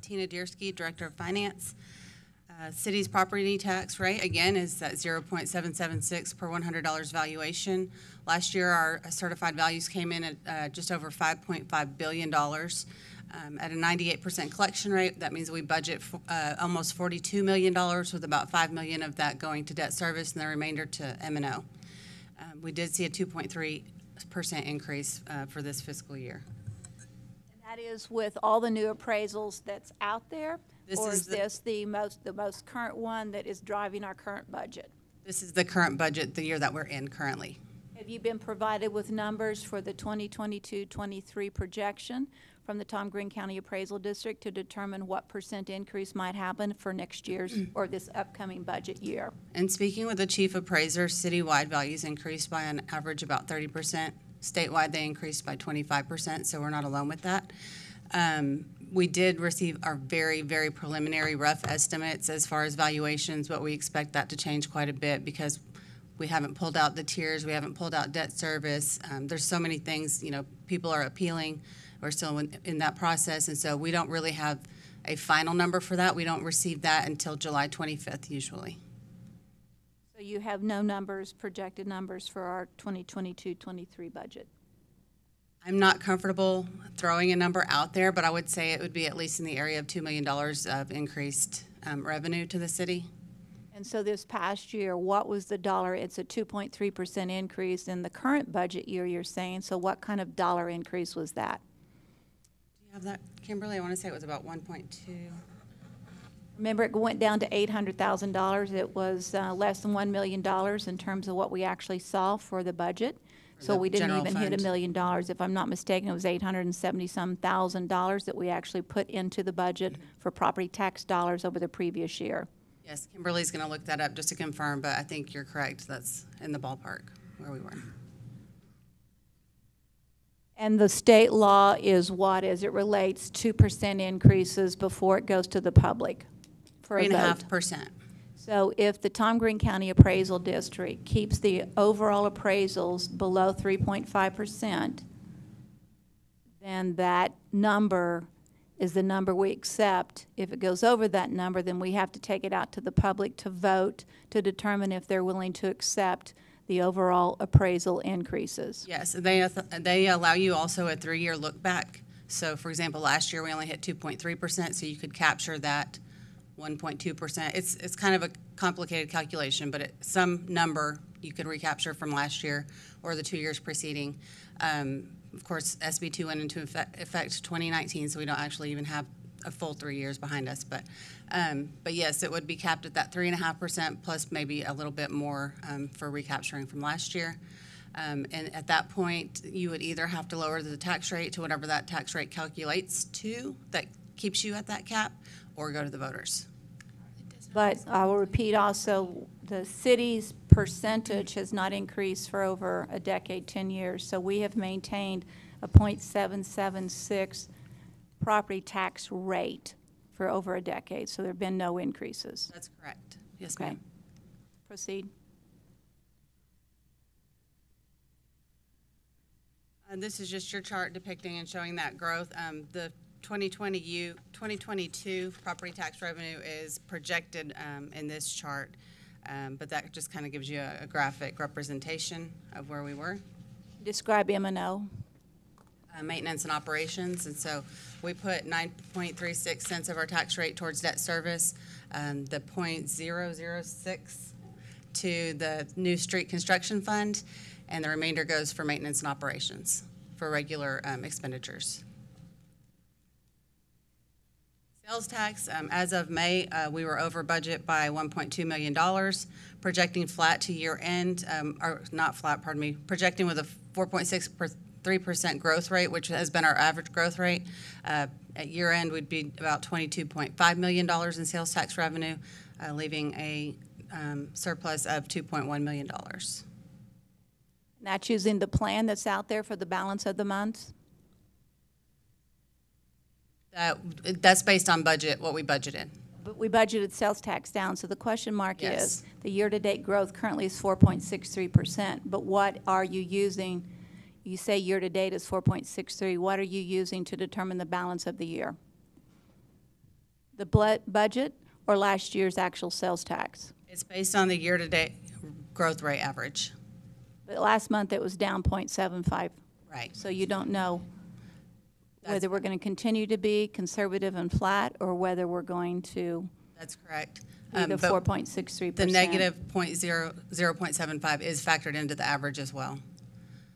Tina Deersky, Director of Finance. City's property tax rate, again, is at 0.776 per $100 valuation. Last year, our certified values came in at just over $5.5 billion. At a 98% collection rate, that means we budget almost $42 million, with about $5 million of that going to debt service and the remainder to M&O. We did see a 2.3% increase for this fiscal year. And that is with all the new appraisals that's out there? Or is this the most current one that is driving our current budget? This is the current budget, the year that we're in currently. Have you been provided with numbers for the 2022-23 projection from the Tom Green County Appraisal District to determine what % increase might happen for next year's or this upcoming budget year? And speaking with the chief appraiser, citywide values increased by an average about 30%. Statewide, they increased by 25%, so we're not alone with that. We did receive our very, very preliminary rough estimates as far as valuations, but we expect that to change quite a bit because we haven't pulled out the tiers, we haven't pulled out debt service. There's so many things, you know, people are appealing. We're still in that process, and so we don't really have a final number for that. We don't receive that until July 25th usually. So you have no numbers, projected numbers for our 2022-23 budget? I'm not comfortable throwing a number out there, but I would say it would be at least in the area of $2 million of increased revenue to the city. And so this past year, what was the dollar? It's a 2.3% increase in the current budget year, you're saying. So what kind of dollar increase was that? Do you have that, Kimberly? I want to say it was about 1.2. Remember, it went down to $800,000. It was less than $1 million in terms of what we actually saw for the budget. So we didn't even hit $1 million. If I'm not mistaken, it was $870-some thousand that we actually put into the budget for property tax dollars over the previous year. Yes, Kimberly's going to look that up just to confirm, but I think you're correct. That's in the ballpark where we were. And the state law is what as it relates 2% increases before it goes to the public for a vote? 3.5%. So if the Tom Green County Appraisal District keeps the overall appraisals below 3.5%, then that number is the number we accept. If it goes over that number, then we have to take it out to the public to vote to determine if they're willing to accept the overall appraisal increases. Yes, they allow you also a 3-year look back. So for example, last year we only hit 2.3%, so you could capture that 1.2%. It's kind of a complicated calculation, but some number you could recapture from last year or the 2 years preceding. Of course, SB 2 went into effect 2019, so we don't actually even have a full 3 years behind us. But yes, it would be capped at that 3.5% plus maybe a little bit more for recapturing from last year. And at that point, you would either have to lower the tax rate to whatever that tax rate calculates to that keeps you at that cap, or go to the voters. But I will repeat also, the city's percentage has not increased for over a decade, 10 years. So we have maintained a 0.776 property tax rate for over a decade. So there have been no increases. That's correct. Yes, okay. ma'am. Proceed. This is just your chart depicting and showing that growth. The 2022 property tax revenue is projected in this chart, but that just kind of gives you a graphic representation of where we were. Describe M&O. Maintenance and operations, and so we put 9.36 cents of our tax rate towards debt service, the 0.006 to the new street construction fund, and the remainder goes for maintenance and operations for regular expenditures. Sales tax, as of May, we were over budget by $1.2 million, projecting flat to year end, or not flat, pardon me, projecting with a 4.63% growth rate, which has been our average growth rate. At year end, we'd be about $22.5 million in sales tax revenue, leaving a surplus of $2.1 million. That's using the plan that's out there for the balance of the month? That's based on budget, what we budgeted. But we budgeted sales tax down, so the question mark Yes. is, the year-to-date growth currently is 4.63%, but what are you using? You say year-to-date is 4.63. What are you using to determine the balance of the year? The budget or last year's actual sales tax? It's based on the year-to-date growth rate average. But last month it was down 0.75. Right. So you don't know That's- whether we're going to continue to be conservative and flat or whether we're going to That's correct. be the But 4.63%. the negative 0.75 is factored into the average as well.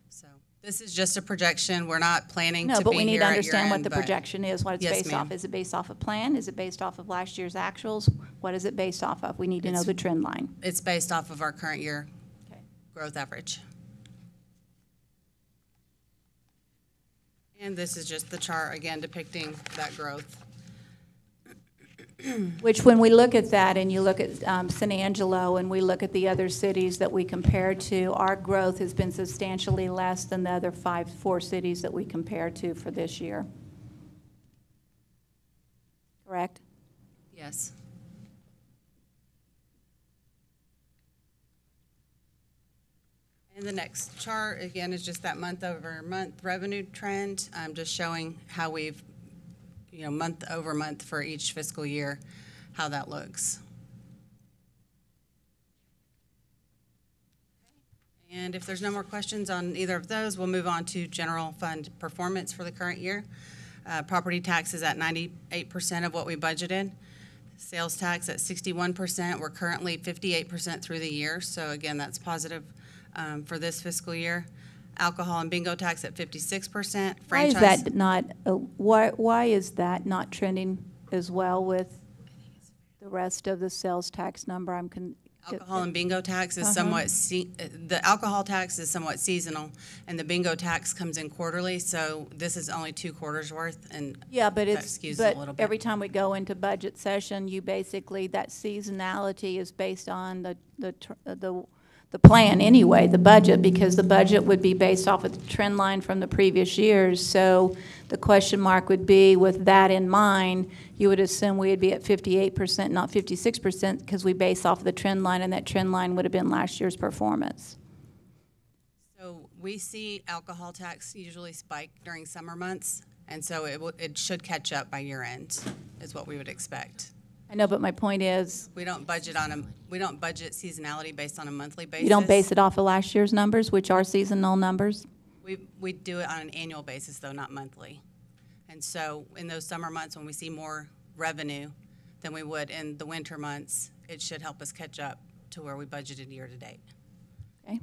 So this is just a projection. We're not planning No, to but be we need here to at understand what year-end, the but projection is, what it's Yes, based ma'am. off. Is it based off a plan? Is it based off of last year's actuals? What is it based off of? We need to know It's- the trend line. It's based off of our current year Okay. growth average. And this is just the chart, again, depicting that growth. Which, when we look at that, and you look at San Angelo, and we look at the other cities that we compare to, our growth has been substantially less than the other four cities that we compare to for this year. Correct? Yes. And the next chart, again, is just that month-over-month revenue trend. I'm just showing how we've, month over month for each fiscal year, how that looks. And if there's no more questions on either of those, we'll move on to general fund performance for the current year. Property tax is at 98% of what we budgeted. Sales tax at 61%. We're currently 58% through the year, so again, that's positive for this fiscal year. Alcohol and bingo tax at 56%. Why is that not, why is that not trending as well with the rest of the sales tax number? Alcohol and bingo tax is the alcohol tax is somewhat seasonal, and the bingo tax comes in quarterly, so this is only 2 quarters worth, and Yeah, but that skews it a little bit. every time we go into budget session, you basically, that seasonality is based on the plan anyway, the budget, because the budget would be based off of the trend line from the previous years. So the question mark would be, with that in mind, you would assume we'd be at 58%, not 56%, because we base off of the trend line, and that trend line would have been last year's performance. So we see alcohol tax usually spike during summer months, and so it should catch up by year end, is what we would expect. I know, but my point is, We don't budget seasonality based on a monthly basis. you don't base it off of last year's numbers, which are seasonal numbers? We do it on an annual basis, though, not monthly. And so in those summer months, when we see more revenue than we would in the winter months, it should help us catch up to where we budgeted year to date. Okay.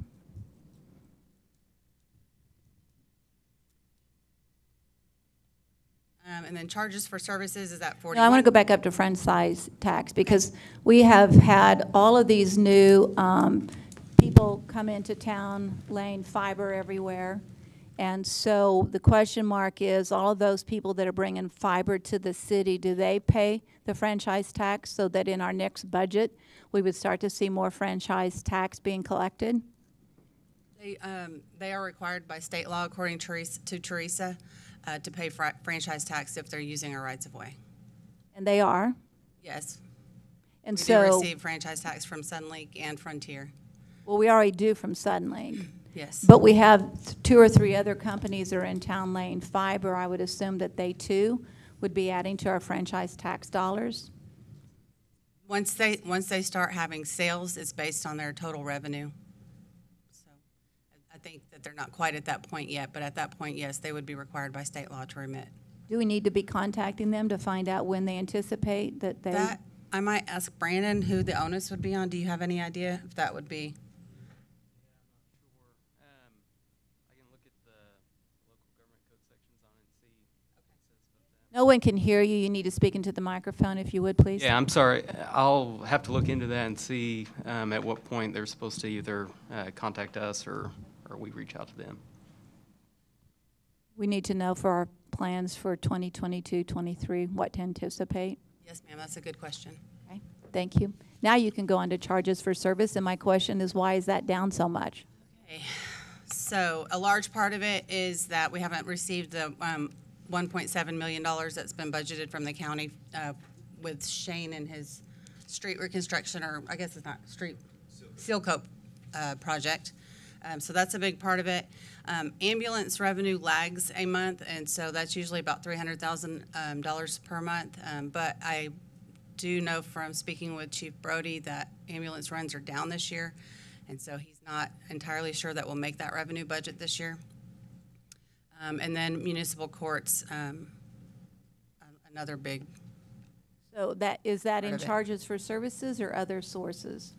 And then charges for services is at 41. No, I want to go back up to franchise tax, because we have had all of these new people come into town laying fiber everywhere. And so the question mark is, all of those people that are bringing fiber to the city, do they pay the franchise tax, so that in our next budget, we would start to see more franchise tax being collected? They are required by state law, according to Teresa, to pay franchise tax if they're using our rights of way. And they are? Yes. And We do so, receive franchise tax from Sunlink and Frontier. well, we already do from Suddenlink. Yes. But we have 2 or 3 other companies that are in town laying fiber. I would assume that they too would be adding to our franchise tax dollars. Once they start having sales, it's based on their total revenue. So I think that they're not quite at that point yet, but at that point, yes, they would be required by state law to remit. Do we need to be contacting them to find out when they anticipate that they? That, I might ask Brandon who the onus would be on. Do you have any idea if that would be? I can look at the local government code sections on it and see what it says about that. No one can hear you. You need to speak into the microphone if you would, please. Yeah, I'm sorry. I'll have to look into that and see at what point they're supposed to either contact us or we reach out to them. We need to know for our plans for 2022, 23, what to anticipate. Yes, ma'am, that's a good question. Okay, thank you. Now you can go on to charges for service, and my question is, why is that down so much? Okay. So a large part of it is that we haven't received the $1.7 million that's been budgeted from the county with Shane and his street reconstruction, or I guess it's not street, seal coat project. So that's a big part of it. Ambulance revenue lags a month, and so that's usually about $300,000 per month. But I do know from speaking with Chief Brody that ambulance runs are down this year, and so he's not entirely sure that we'll make that revenue budget this year. And then municipal courts, another big, So is that in Part of it. charges for services or other sources?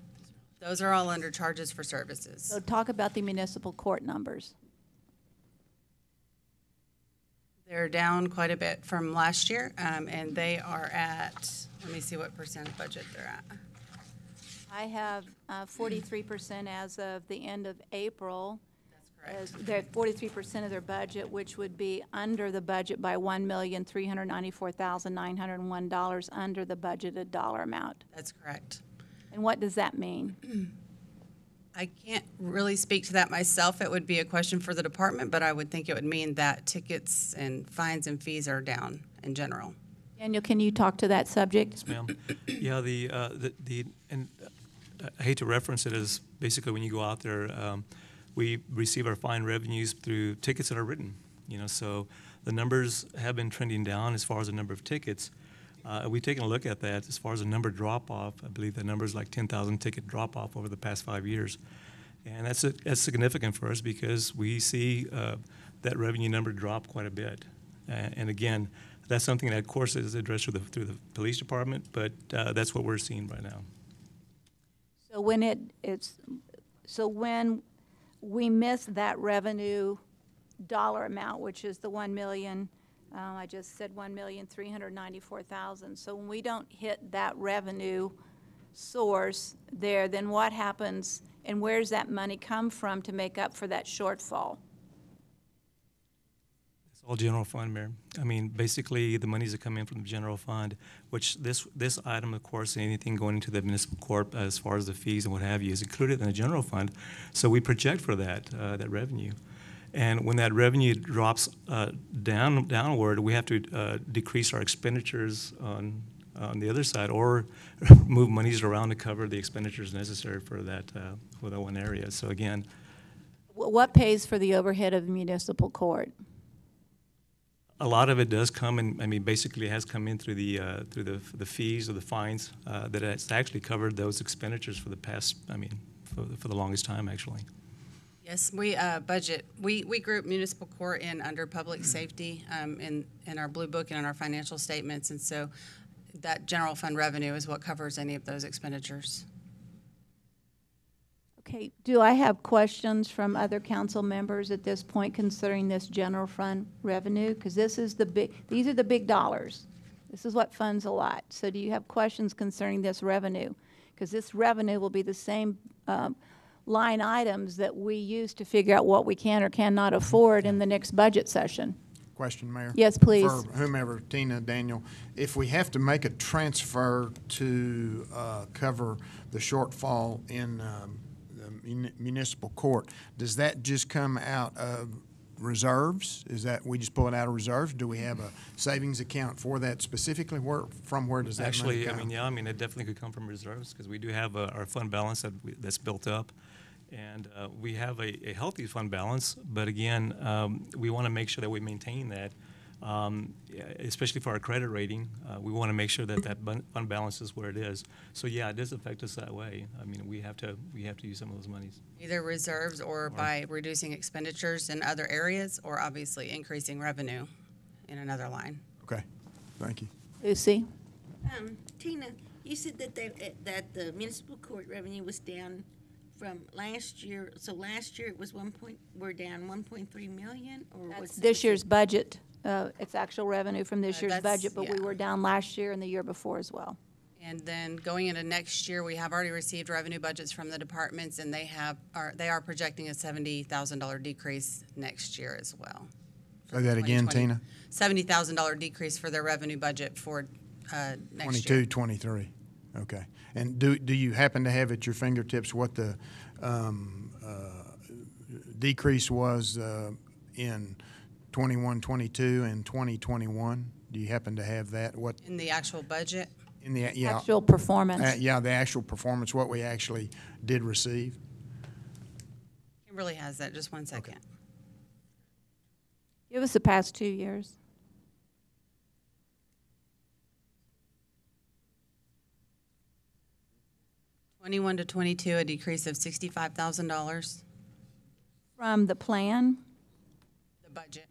those are all under charges for services. So talk about the municipal court numbers. They're down quite a bit from last year, and they are at, let me see what percent of budget they're at. I have 43% as of the end of April. That's correct. They're at 43% of their budget, which would be under the budget by $1,394,901, under the budgeted dollar amount. That's correct. And what does that mean? I can't really speak to that myself. It would be a question for the department, but I would think it would mean that tickets and fines and fees are down in general. Daniel, can you talk to that subject? Yes, ma'am. Yeah, and I hate to reference it as basically when you go out there, we receive our fine revenues through tickets that are written, so the numbers have been trending down as far as the number of tickets. We've taken a look at that as far as the number drop-off. I believe the number is like 10,000 ticket drop-off over the past 5 years. And that's significant for us because we see that revenue number drop quite a bit. And again, that's something that, of course, is addressed through the police department, but that's what we're seeing right now. So when when we miss that revenue dollar amount, which is the 1,000,000, I just said 1,394,000. So when we don't hit that revenue source there, then what happens, and where's that money come from to make up for that shortfall? It's all general fund, Mayor. I mean, basically, the monies that come in from the general fund, which this item, of course, anything going into the municipal court as far as the fees and what have you, is included in the general fund. So we project for that revenue. And when that revenue drops downward, we have to decrease our expenditures on the other side, or move monies around to cover the expenditures necessary for that one area. So again, What pays for the overhead of the municipal court? a lot of it does come in. I mean, basically, it has come in through the fees or the fines that has actually covered those expenditures for the past. I mean, for the longest time, actually. Yes, we budget. We group municipal court in under public safety in our blue book and in our financial statements, and so that general fund revenue is what covers any of those expenditures. Okay, do I have questions from other council members at this point concerning this general fund revenue? Because these are the big dollars. This is what funds a lot. So do you have questions concerning this revenue? Because this revenue will be the same line items that we use to figure out what we can or cannot afford in the next budget session. Question, Mayor? Yes, please. For whomever, Tina, Daniel, if we have to make a transfer to cover the shortfall in the municipal court, does that just come out of reserves? Is that, we just pull it out of reserves? Do we have a savings account for that specifically? From where does that money come? Actually, it definitely could come from reserves because we do have our fund balance that's built up. And we have a healthy fund balance, but again, we want to make sure that we maintain that, especially for our credit rating. We want to make sure that fund balance is where it is. So yeah, it does affect us that way. I mean, we have to use some of those monies. Either reserves or by reducing expenditures in other areas, or obviously increasing revenue in another line. Okay, thank you. Lucy? Tina, you said that the municipal court revenue was down from last year. So last year it was we're down 1.3 million, or That's this year's budget. It's actual revenue from this year's That's- budget, but we yeah. were down last year and the year before as well. And then going into next year, we have already received revenue budgets from the departments, and they are projecting a $70,000 decrease next year as well. Say that again, 2020. Tina? $70,000 decrease for their revenue budget for next 22, year. 23. Okay. And do you happen to have at your fingertips what the decrease was in 21, 22, and 2021? Do you happen to have that? What In the actual budget, in the Actual performance. yeah, the actual performance, what we actually did receive? Kimberly has that. Just one second. Give us the past 2 years. 21 to 22, a decrease of $65,000. From the plan? The budget.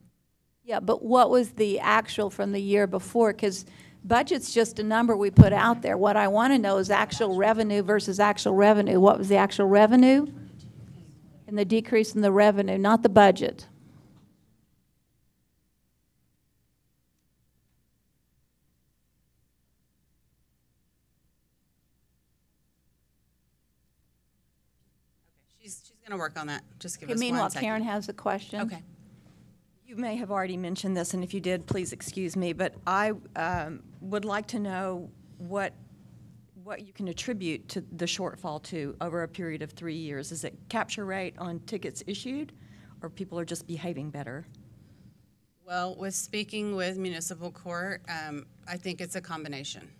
Yeah, but what was the actual from the year before? Because budget's just a number we put out there. What I want to know is actual revenue versus actual revenue. What was the actual revenue? And the decrease in the revenue, not the budget. She's going to work on that. Just give Okay, us meanwhile, 1 second. Karen has a question. Okay. You may have already mentioned this, and if you did, please excuse me, but I would like to know what you can attribute to the shortfall to over a period of 3 years. Is it capture rate on tickets issued, or people are just behaving better? Well, with speaking with Municipal Court, I think it's a combination.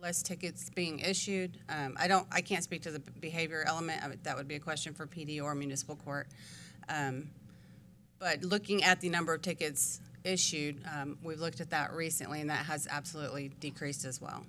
Less tickets being issued. I can't speak to the behavior element of it. That would be a question for PD or Municipal Court. But looking at the number of tickets issued, we've looked at that recently, and that has absolutely decreased as well.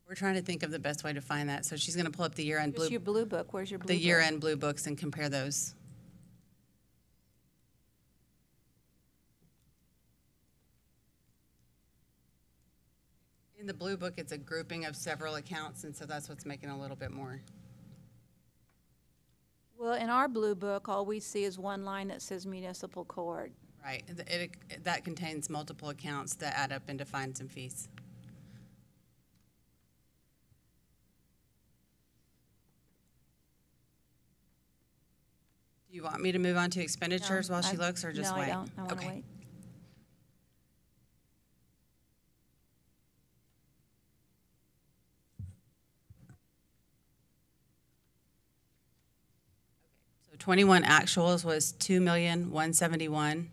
We're trying to think of the best way to find that. So she's going to pull up the year-end Just your blue book. Where's your blue book? the year-end blue books and compare those. In the blue book, it's a grouping of several accounts, and so that's what's making a little bit more. Well, in our blue book, all we see is one line that says Municipal Court. Right. That contains multiple accounts that add up into fines and fees. Do you want me to move on to expenditures while she looks, or just wait? No, I don't. I want to Okay. wait. So 21 actuals was 2,171,000.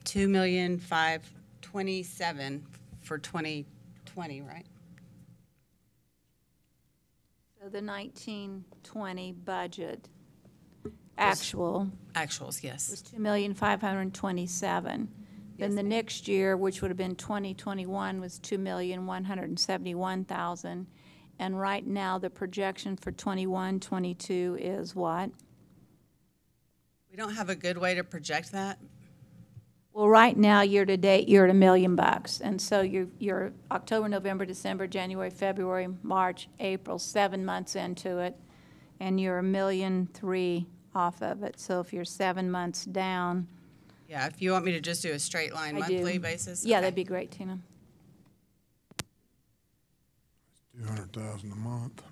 $2,527,000 for 2020, right? So the 1920 budget actual Actuals, yes. was 2,527,000. Then the next year, which would have been 2021, was 2,171,000. And right now, the projection for 21, 22 is what? We don't have a good way to project that. Well, right now, year-to-date, you're at $1 million. And so you're October, November, December, January, February, March, April, 7 months into it, and you're $1.3 million off of it. So if you're 7 months down. Yeah, if you want me to just do a straight line I do. monthly basis? Yeah, Okay. that'd be great, Tina. 200,000 a month.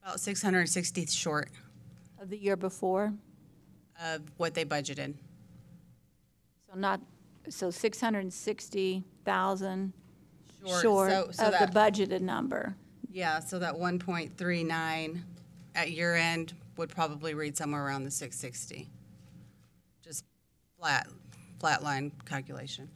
About 660 short Of the year before. of what they budgeted. So 660,000 Short, short so of that- the budgeted number. Yeah, so that 1.39 at year end would probably read somewhere around the 660. Just flat line calculation.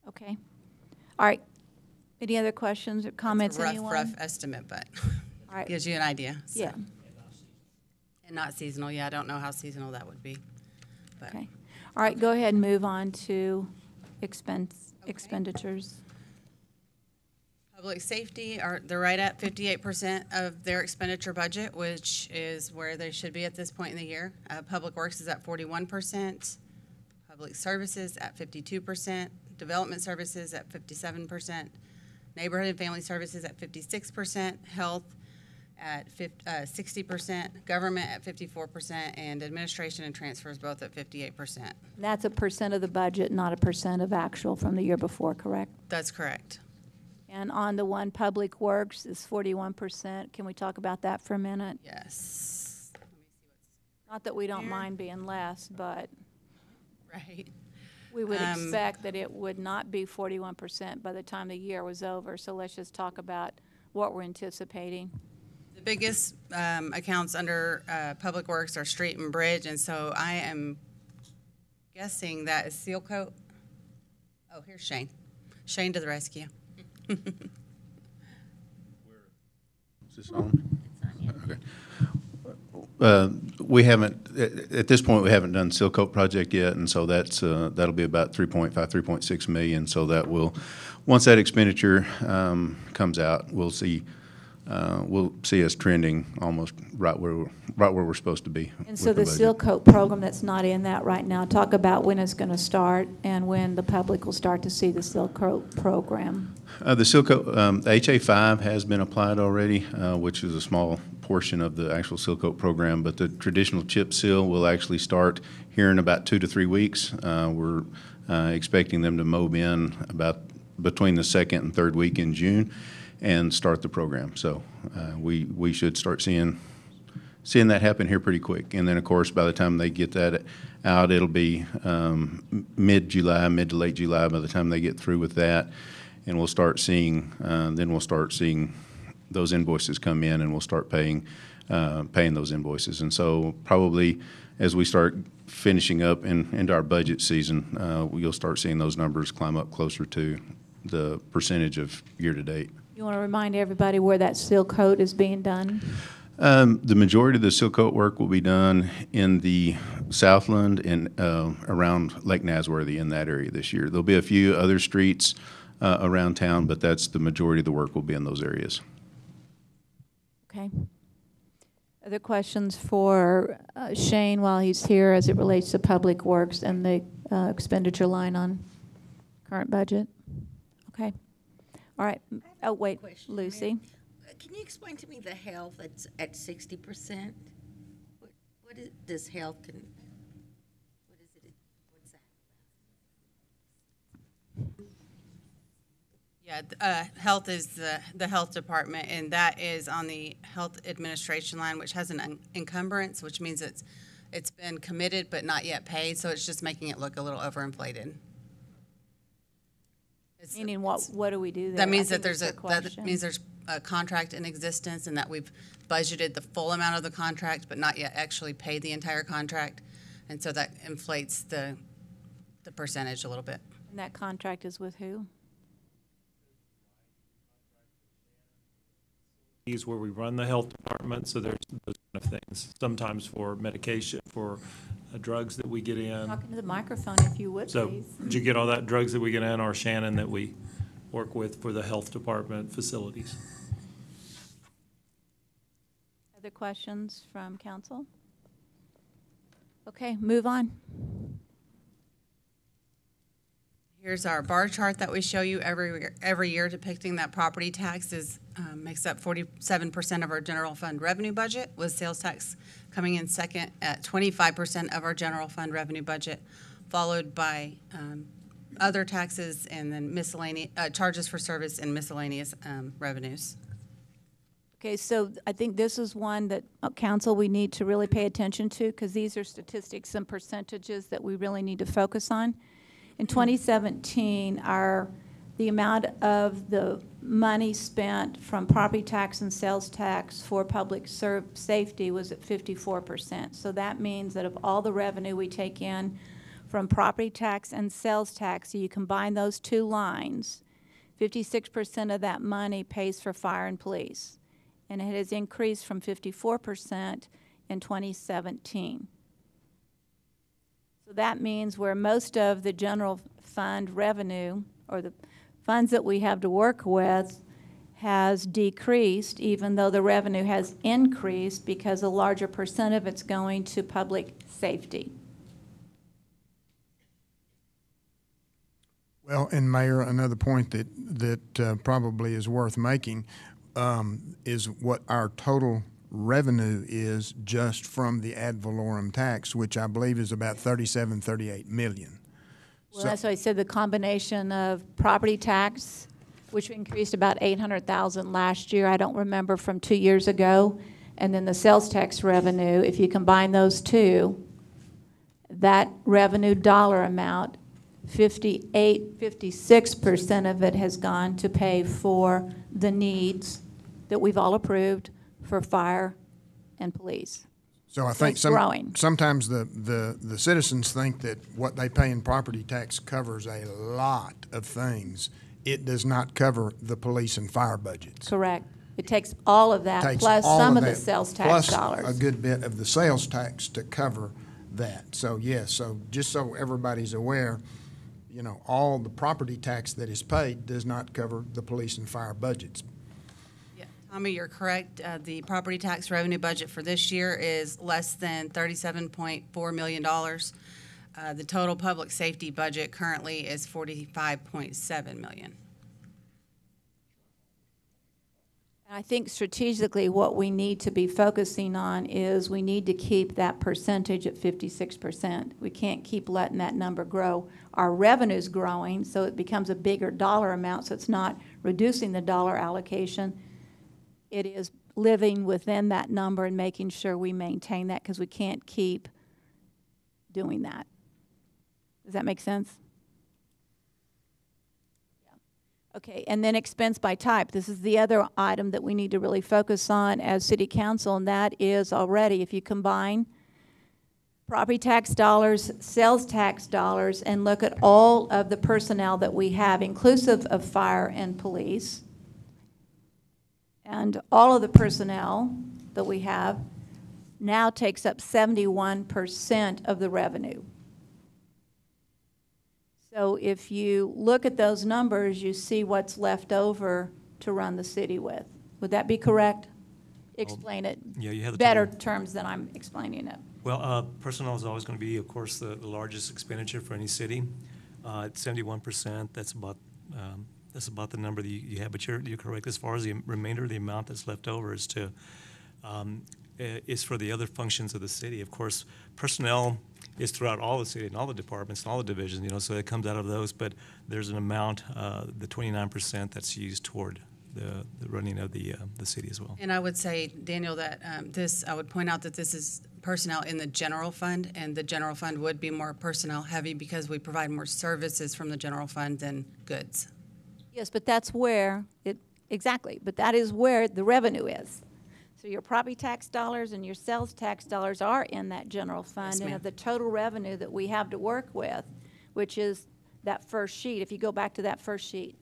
Okay. All right. Any other questions or comments, It's a anyone? rough estimate, but All right. gives you an idea. so. Yeah. And not seasonal, yeah, I don't know how seasonal that would be. But Okay. All right, go ahead and move on to expenditures. Public safety, they're right at 58% of their expenditure budget, which is where they should be at this point in the year. Public Works is at 41%, Public Services at 52%, Development Services at 57%, Neighborhood and Family Services at 56%, Health at 60%, Government at 54%, and Administration and Transfers both at 58%. That's a percent of the budget, not a percent of actual from the year before, correct? That's correct. And on the one, Public Works is 41%. Can we talk about that for a minute? Yes. Not that we don't Here. mind being less, but Right. we would expect that it would not be 41% by the time the year was over. So let's just talk about what we're anticipating. The biggest accounts under Public Works are street and bridge, and so I am guessing that is seal coat. Oh, here's Shane. Shane to the rescue. Is this on? Okay. We haven't, at this point, we haven't done seal coat project yet, and so that'll be about 3.6 million. So that will, once that expenditure comes out, we'll see us trending almost right where we're supposed to be. And so with the budget. seal coat program that's not in that right now, talk about when it's going to start and when the public will start to see the seal coat program. The seal coat, the HA5 has been applied already, which is a small portion of the actual seal coat program, but the traditional chip seal will actually start here in about 2 to 3 weeks. We're expecting them to mow in about between the second and third week in June and start the program. So we should start seeing that happen here pretty quick. And then, of course, by the time they get that out, it'll be mid-July, mid to late July by the time they get through with that. And we'll start seeing, those invoices come in, and we'll start paying those invoices. And so probably as we start finishing up into our budget season, you'll start seeing those numbers climb up closer to the percentage of year-to-date. You want to remind everybody where that seal coat is being done? The majority of the seal coat work will be done in the Southland and around Lake Nasworthy in that area this year. There'll be a few other streets around town, but that's the majority of the work will be in those areas. Okay. Other questions for Shane while he's here as it relates to Public Works and the expenditure line on current budget? Okay. All right. Oh, wait, Question, Lucy. Can you explain to me the health that's at 60%? What does health, what is it, what's that? Yeah, health is the health department, and that is on the health administration line, which has an encumbrance, which means it's been committed but not yet paid, so it's just making it look a little overinflated. Meaning what do we do there? That means I that think there's that's the question. there's a contract in existence, and that we've budgeted the full amount of the contract, but not yet actually paid the entire contract, and so that inflates the percentage a little bit. And that contract is with who? Is where we run the health department, so there's those kind of things. Sometimes for medication, for drugs that we get in. Talking to the microphone if you would, So, please. did you get all that, drugs that we get in, or Shannon that we work with for the health department facilities? Other questions from council? Okay, move on. Here's our bar chart that we show you every year depicting that property taxes makes up 47% of our general fund revenue budget, with sales tax coming in second at 25% of our general fund revenue budget, followed by other taxes and then miscellaneous charges for service and miscellaneous revenues. Okay, so I think this is one that, council, we need to really pay attention to, because these are statistics and percentages that we really need to focus on. In 2017, the amount of the money spent from property tax and sales tax for public safety was at 54%. So that means that of all the revenue we take in from property tax and sales tax, so you combine those two lines, 56% of that money pays for fire and police. And it has increased from 54% in 2017. So that means where most of the general fund revenue, or the funds that we have to work with, has decreased, even though the revenue has increased, because a larger percent of it's going to public safety. Well, and Mayor, another point that probably is worth making is what our total revenue is just from the ad valorem tax, which I believe is about 38 million. Well, that's why I said the combination of property tax, which increased about 800,000 last year, I don't remember from 2 years ago, and then the sales tax revenue, if you combine those two, that revenue dollar amount, 56% of it has gone to pay for the needs that we've all approved for fire and police. So I think it's growing. sometimes the citizens think that what they pay in property tax covers a lot of things. It does not cover the police and fire budgets. Correct. It takes all of that, Takes plus all some of the that, sales tax plus dollars. a good bit of the sales tax to cover that. So yes, so just so everybody's aware, you know, all the property tax that is paid does not cover the police and fire budgets. Yeah, Tommy, you're correct. The property tax revenue budget for this year is less than $37.4 million. The total public safety budget currently is $45.7 million. I think strategically what we need to be focusing on is we need to keep that percentage at 56%. We can't keep letting that number grow. Our revenue's growing, so it becomes a bigger dollar amount, so it's not reducing the dollar allocation. It is living within that number and making sure we maintain that, because we can't keep doing that. Does that make sense? Okay, and then expense by type. This is the other item that we need to really focus on as City Council, and that is already, if you combine property tax dollars, sales tax dollars, and look at all of the personnel that we have, inclusive of fire and police, and all of the personnel that we have now takes up 71% of the revenue. So if you look at those numbers, you see what's left over to run the city with. Would that be correct? Explain it Yeah, you have the better total. terms than I'm explaining it. Well, personnel is always going to be, of course, the largest expenditure for any city. At 71%, that's about the number that you have. But you're correct. As far as the remainder of the amount that's left over is for the other functions of the city. Of course, personnel is throughout all the city and all the departments and all the divisions, you know, so it comes out of those. But there's an amount, the 29%, that's used toward the running of the city as well. And I would say, Daniel, that I would point out that this is personnel in the general fund, and the general fund would be more personnel heavy because we provide more services from the general fund than goods. Yes, but that's where exactly, but that is where the revenue is. So your property tax dollars and your sales tax dollars are in that general fund. Yes, and ma'am. of the total revenue that we have to work with, which is that first sheet, if you go back to that first sheet.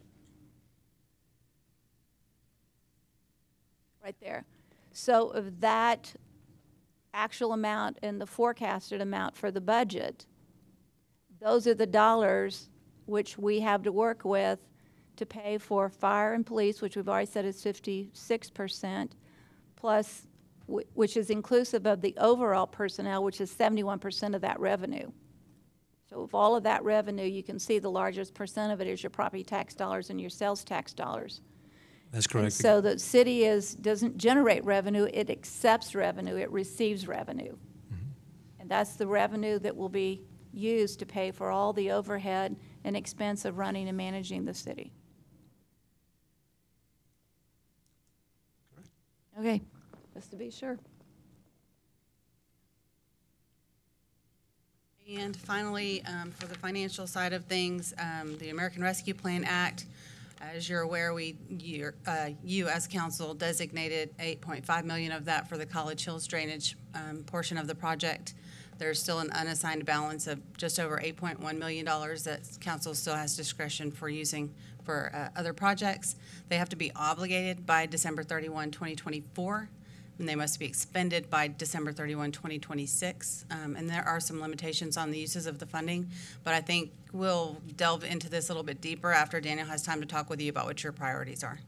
Right there. So of that actual amount and the forecasted amount for the budget, those are the dollars which we have to work with to pay for fire and police, which we've already said is 56%, plus, which is inclusive of the overall personnel, which is 71% of that revenue. So of all of that revenue, you can see the largest percent of it is your property tax dollars and your sales tax dollars. That's And correct. so the city doesn't generate revenue, it accepts revenue, it receives revenue. And that's the revenue that will be used to pay for all the overhead and expense of running and managing the city. Okay, just to be sure. And finally, for the financial side of things, the American Rescue Plan Act, as you're aware, you as council designated $8.5 million of that for the College Hills drainage portion of the project. There's still an unassigned balance of just over $8.1 million that council still has discretion for using for other projects. They have to be obligated by December 31, 2024. and they must be expended by December 31, 2026. And there are some limitations on the uses of the funding, but I think we'll delve into this a little bit deeper after Daniel has time to talk with you about what your priorities are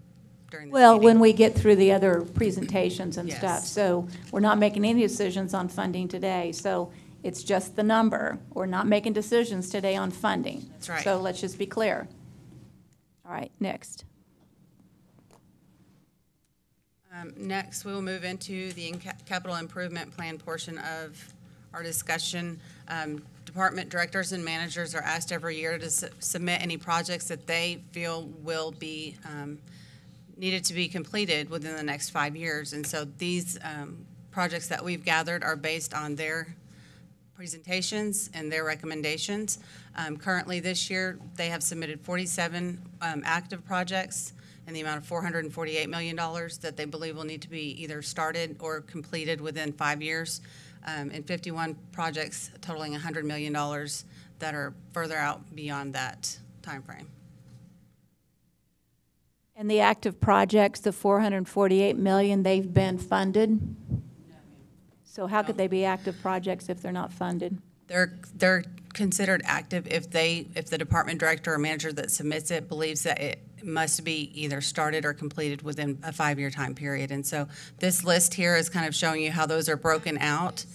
during this Well, meeting. when we get through the other presentations and Yes. stuff. So we're not making any decisions on funding today. So it's just the number. We're not making decisions today on funding. That's right. So let's just be clear. All right, next. Next, we will move into the capital improvement plan portion of our discussion. Department directors and managers are asked every year to submit any projects that they feel will be needed to be completed within the next 5 years. And so these projects that we've gathered are based on their presentations and their recommendations. Currently this year, they have submitted 47 active projects in the amount of $448 million that they believe will need to be either started or completed within 5 years, and 51 projects totaling $100 million that are further out beyond that timeframe. And the active projects, the 448 million, they've been funded? So how could they be active projects if they're not funded? They're considered active if the department director or manager that submits it believes that it must be either started or completed within a 5-year time period. And so this list here is kind of showing you how those are broken out.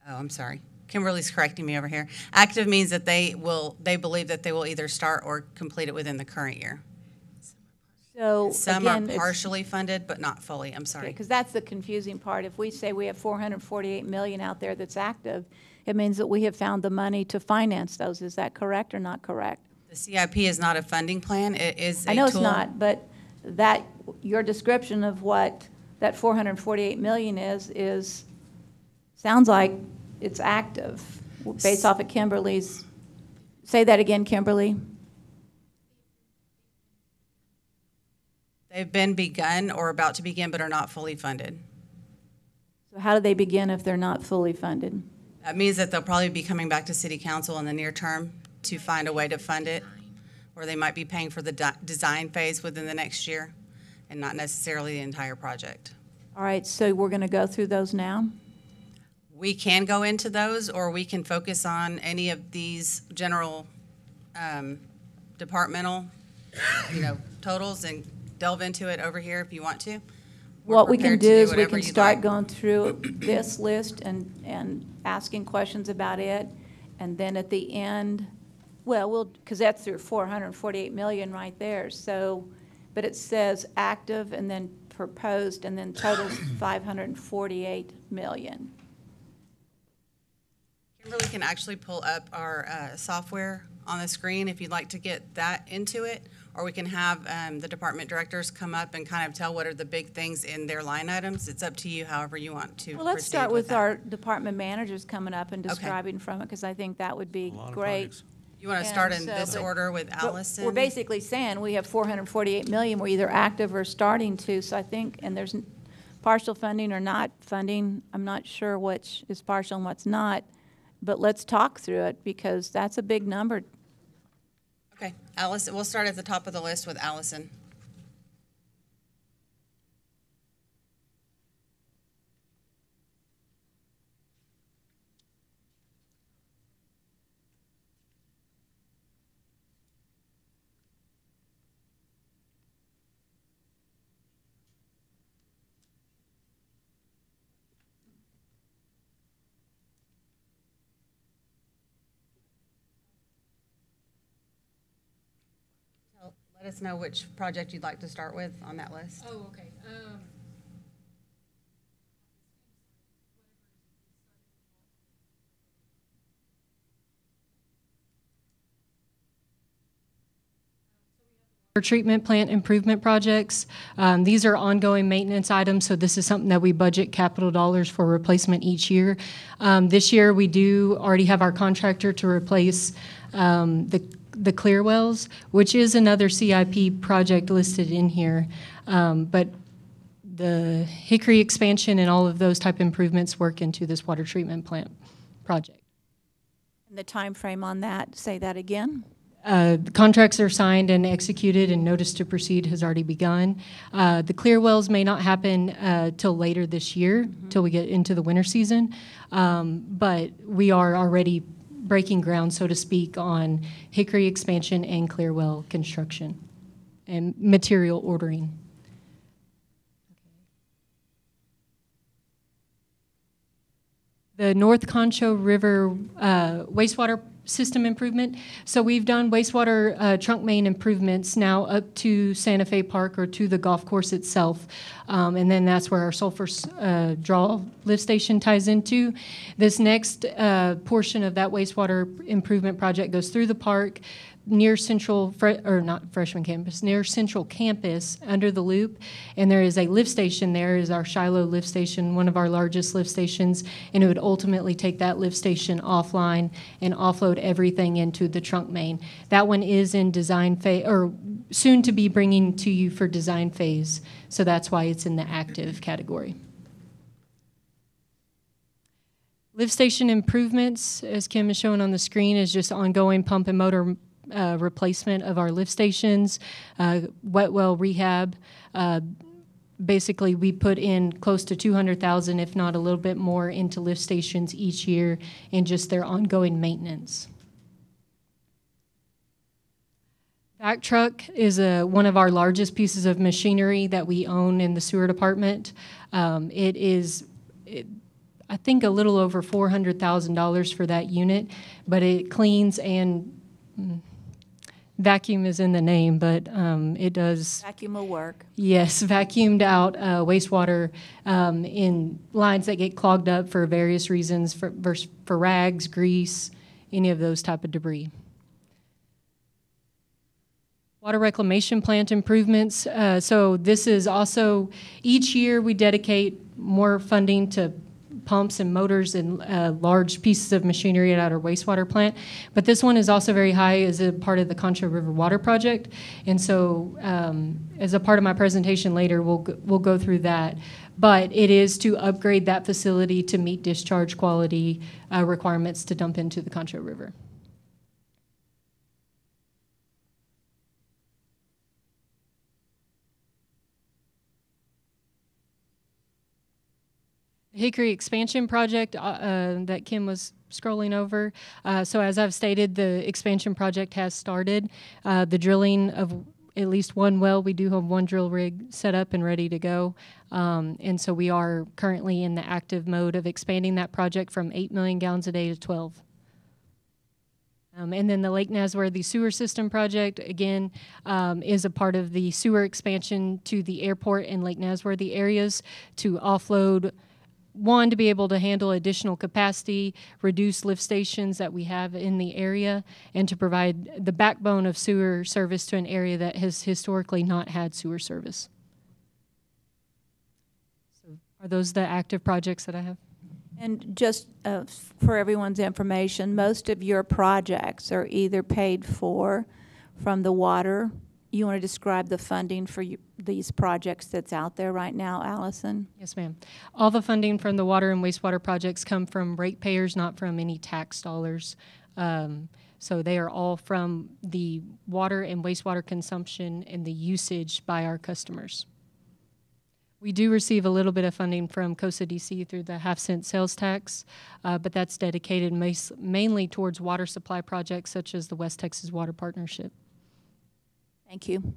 Oh, I'm sorry. Kimberly's correcting me over here. Active means that they believe that they will either start or complete it within the current year. So Some again, are it's- partially funded, but not fully. I'm sorry. Because that's the confusing part. If we say we have 448 million out there that's active, it means that we have found the money to finance those. Is that correct or not correct? The CIP is not a funding plan. It is a tool. I know it's not, but that, your description of what that 448 million is, sounds like it's active, based off of Kimberly's. Say that again, Kimberly. They've been begun or about to begin, but are not fully funded. So how do they begin if they're not fully funded? That means that they'll probably be coming back to city council in the near term to find a way to fund it, or they might be paying for the design phase within the next year and not necessarily the entire project. All right, so we're going to go through those now? We can go into those, or we can focus on any of these general departmental, totals and delve into it over here if you want to. We're What we can prepared to do is we whatever can you'd start like. going through this list and asking questions about it, and then at the end, because that's through 448 million right there, so, but it says active and then proposed, and then totals 548 million. Kimberly can actually pull up our software on the screen if you'd like to get that into it, or we can have the department directors come up and kind of tell what are the big things in their line items. It's up to you however you want to Well, let's proceed start with that. our department managers coming up and Okay. describing from it, because I think that would be A lot of great. projects. You want to start And in so, this but- order with But Allison? We're basically saying we have 448 million, we're either active or starting to, so I think, and there's partial funding or not funding, I'm not sure which is partial and what's not, but let's talk through it, because that's a big number. Okay, Allison, we'll start at the top of the list with Allison. Let us know which project you'd like to start with on that list. Oh, okay. Treatment plant improvement projects. These are ongoing maintenance items, so this is something that we budget capital dollars for replacement each year. This year, we do already have our contractor to replace the clear wells, which is another CIP project listed in here. But the Hickory expansion and all of those type improvements work into this water treatment plant project. And the time frame on that, say that again? Contracts are signed and executed, and notice to proceed has already begun. The clear wells may not happen till later this year, till we get into the winter season, but we are already breaking ground, so to speak, on Hickory expansion and clear well construction and material ordering. The North Concho River wastewater system improvement. So we've done wastewater trunk main improvements now up to Santa Fe Park or to the golf course itself. And then that's where our sulfur draw lift station ties into. This next portion of that wastewater improvement project goes through the park, near Central, not Freshman Campus, near Central Campus under the loop. And there is a lift station there, is our Shiloh lift station, one of our largest lift stations. And it would ultimately take that lift station offline and offload everything into the trunk main. That one is in design phase, or soon to be bringing to you for design phase. So that's why it's in the active category. Lift station improvements, as Kim is showing on the screen, is just ongoing pump and motor replacement of our lift stations, wet well rehab. Basically, we put in close to $200,000, if not a little bit more, into lift stations each year and just their ongoing maintenance. Vac truck is one of our largest pieces of machinery that we own in the sewer department. It is, I think, a little over $400,000 for that unit, but it cleans and vacuum is in the name, but it does. Vacuum will work. Yes, vacuumed out wastewater in lines that get clogged up for various reasons, for rags, grease, any of those type of debris. Water reclamation plant improvements. So this is also, each year we dedicate more funding to pumps and motors and large pieces of machinery at our wastewater plant. But this one is also very high as a part of the Concho River Water Project. And so as a part of my presentation later, we'll go through that. But it is to upgrade that facility to meet discharge quality requirements to dump into the Concho River. Hickory expansion project that Kim was scrolling over. So as I've stated, the expansion project has started. The drilling of at least one well, we do have one drill rig set up and ready to go. And so we are currently in the active mode of expanding that project from 8 million gallons a day to 12. And then the Lake Nasworthy Sewer System Project, again, is a part of the sewer expansion to the airport and Lake Nasworthy areas to offload, one, to be able to handle additional capacity, reduce lift stations that we have in the area, and to provide the backbone of sewer service to an area that has historically not had sewer service. So are those the active projects that I have? And just for everyone's information, most of your projects are either paid for from the water. You want to describe the funding for these projects that's out there right now, Allison? Yes, ma'am. All the funding from the water and wastewater projects come from ratepayers, not from any tax dollars. So they are all from the water and wastewater consumption and the usage by our customers. We do receive a little bit of funding from COSA DC through the half-cent sales tax, but that's dedicated mainly towards water supply projects such as the West Texas Water Partnership. Thank you.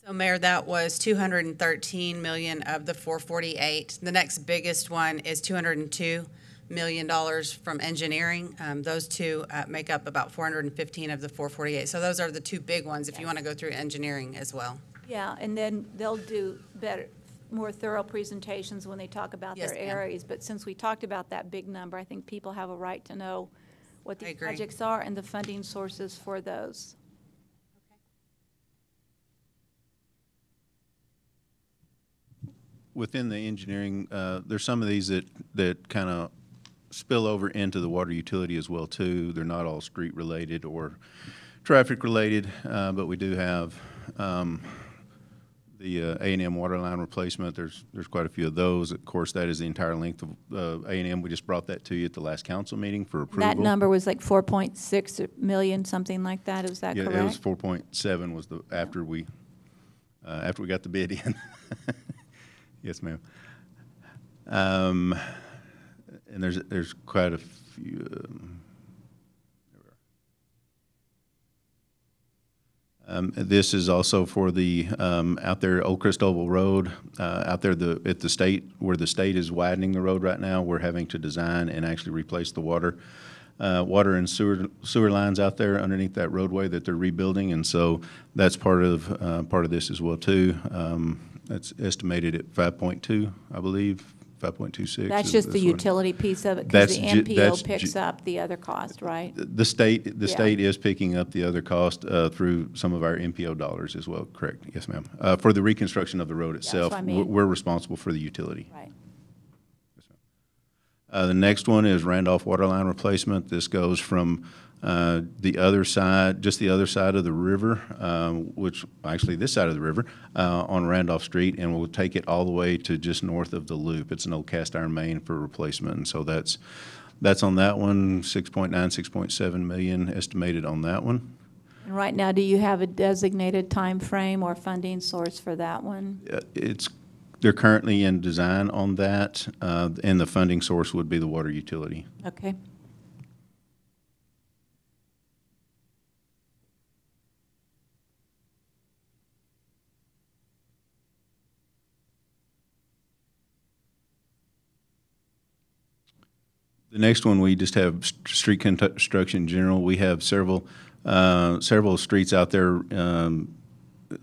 So Mayor, that was 213 million of the 448. The next biggest one is $202 million from engineering. Those two make up about 415 of the 448. So those are the two big ones if you want to go through engineering as well. Yeah, and then they'll do better, more thorough presentations when they talk about Yes, their ma'am. areas. But since we talked about that big number, I think people have a right to know what I these agree. projects are and the funding sources for those. Within the engineering, there's some of these that kind of spill over into the water utility as well too. They're not all street related or traffic related, but we do have The A&M Waterline replacement, there's quite a few of those. Of course, that is the entire length of A&M. We just brought that to you at the last council meeting for approval. That number was like 4.6 million, something like that, is that Yeah, correct? it was 4.7 was the, after we got the bid in. Yes, ma'am. And there's quite a few. This is also for the out there, Old Christoval Road, out there at the state, where the state is widening the road right now. We're having to design and actually replace the water and sewer lines out there underneath that roadway that they're rebuilding, and so that's part of this as well too. That's estimated at 5.2, I believe. 5.26. That's just the utility piece of it, because the MPO picks up the other cost, right? The state is picking up the other cost through some of our MPO dollars as well, correct? Yes, ma'am. For the reconstruction of the road itself, what I mean. we're responsible for the utility. Right. Yes, ma'am. The next one is Randolph Waterline replacement. This goes from the other side, just the other side of the river, which actually this side of the river, on Randolph Street, and we'll take it all the way to just north of the loop. It's an old cast iron main for replacement, and so that's on that one. 6.9, 6.7 million estimated on that one. And right now, do you have a designated time frame or funding source for that one? They're currently in design on that, and the funding source would be the water utility. Okay. The next one, we just have street construction in general. We have several streets out there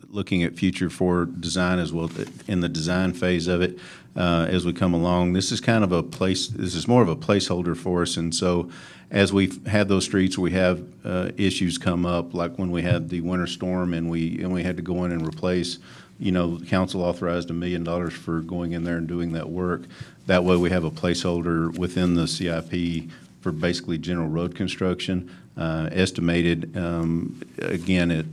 looking at future for design as well, in the design phase of it as we come along. This is kind of this is more of a placeholder for us, and so as we've had those streets, we have issues come up, like when we had the winter storm and we had to go in and replace. You know, the council authorized $1 million for going in there and doing that work. That way we have a placeholder within the CIP for basically general road construction, estimated, again, at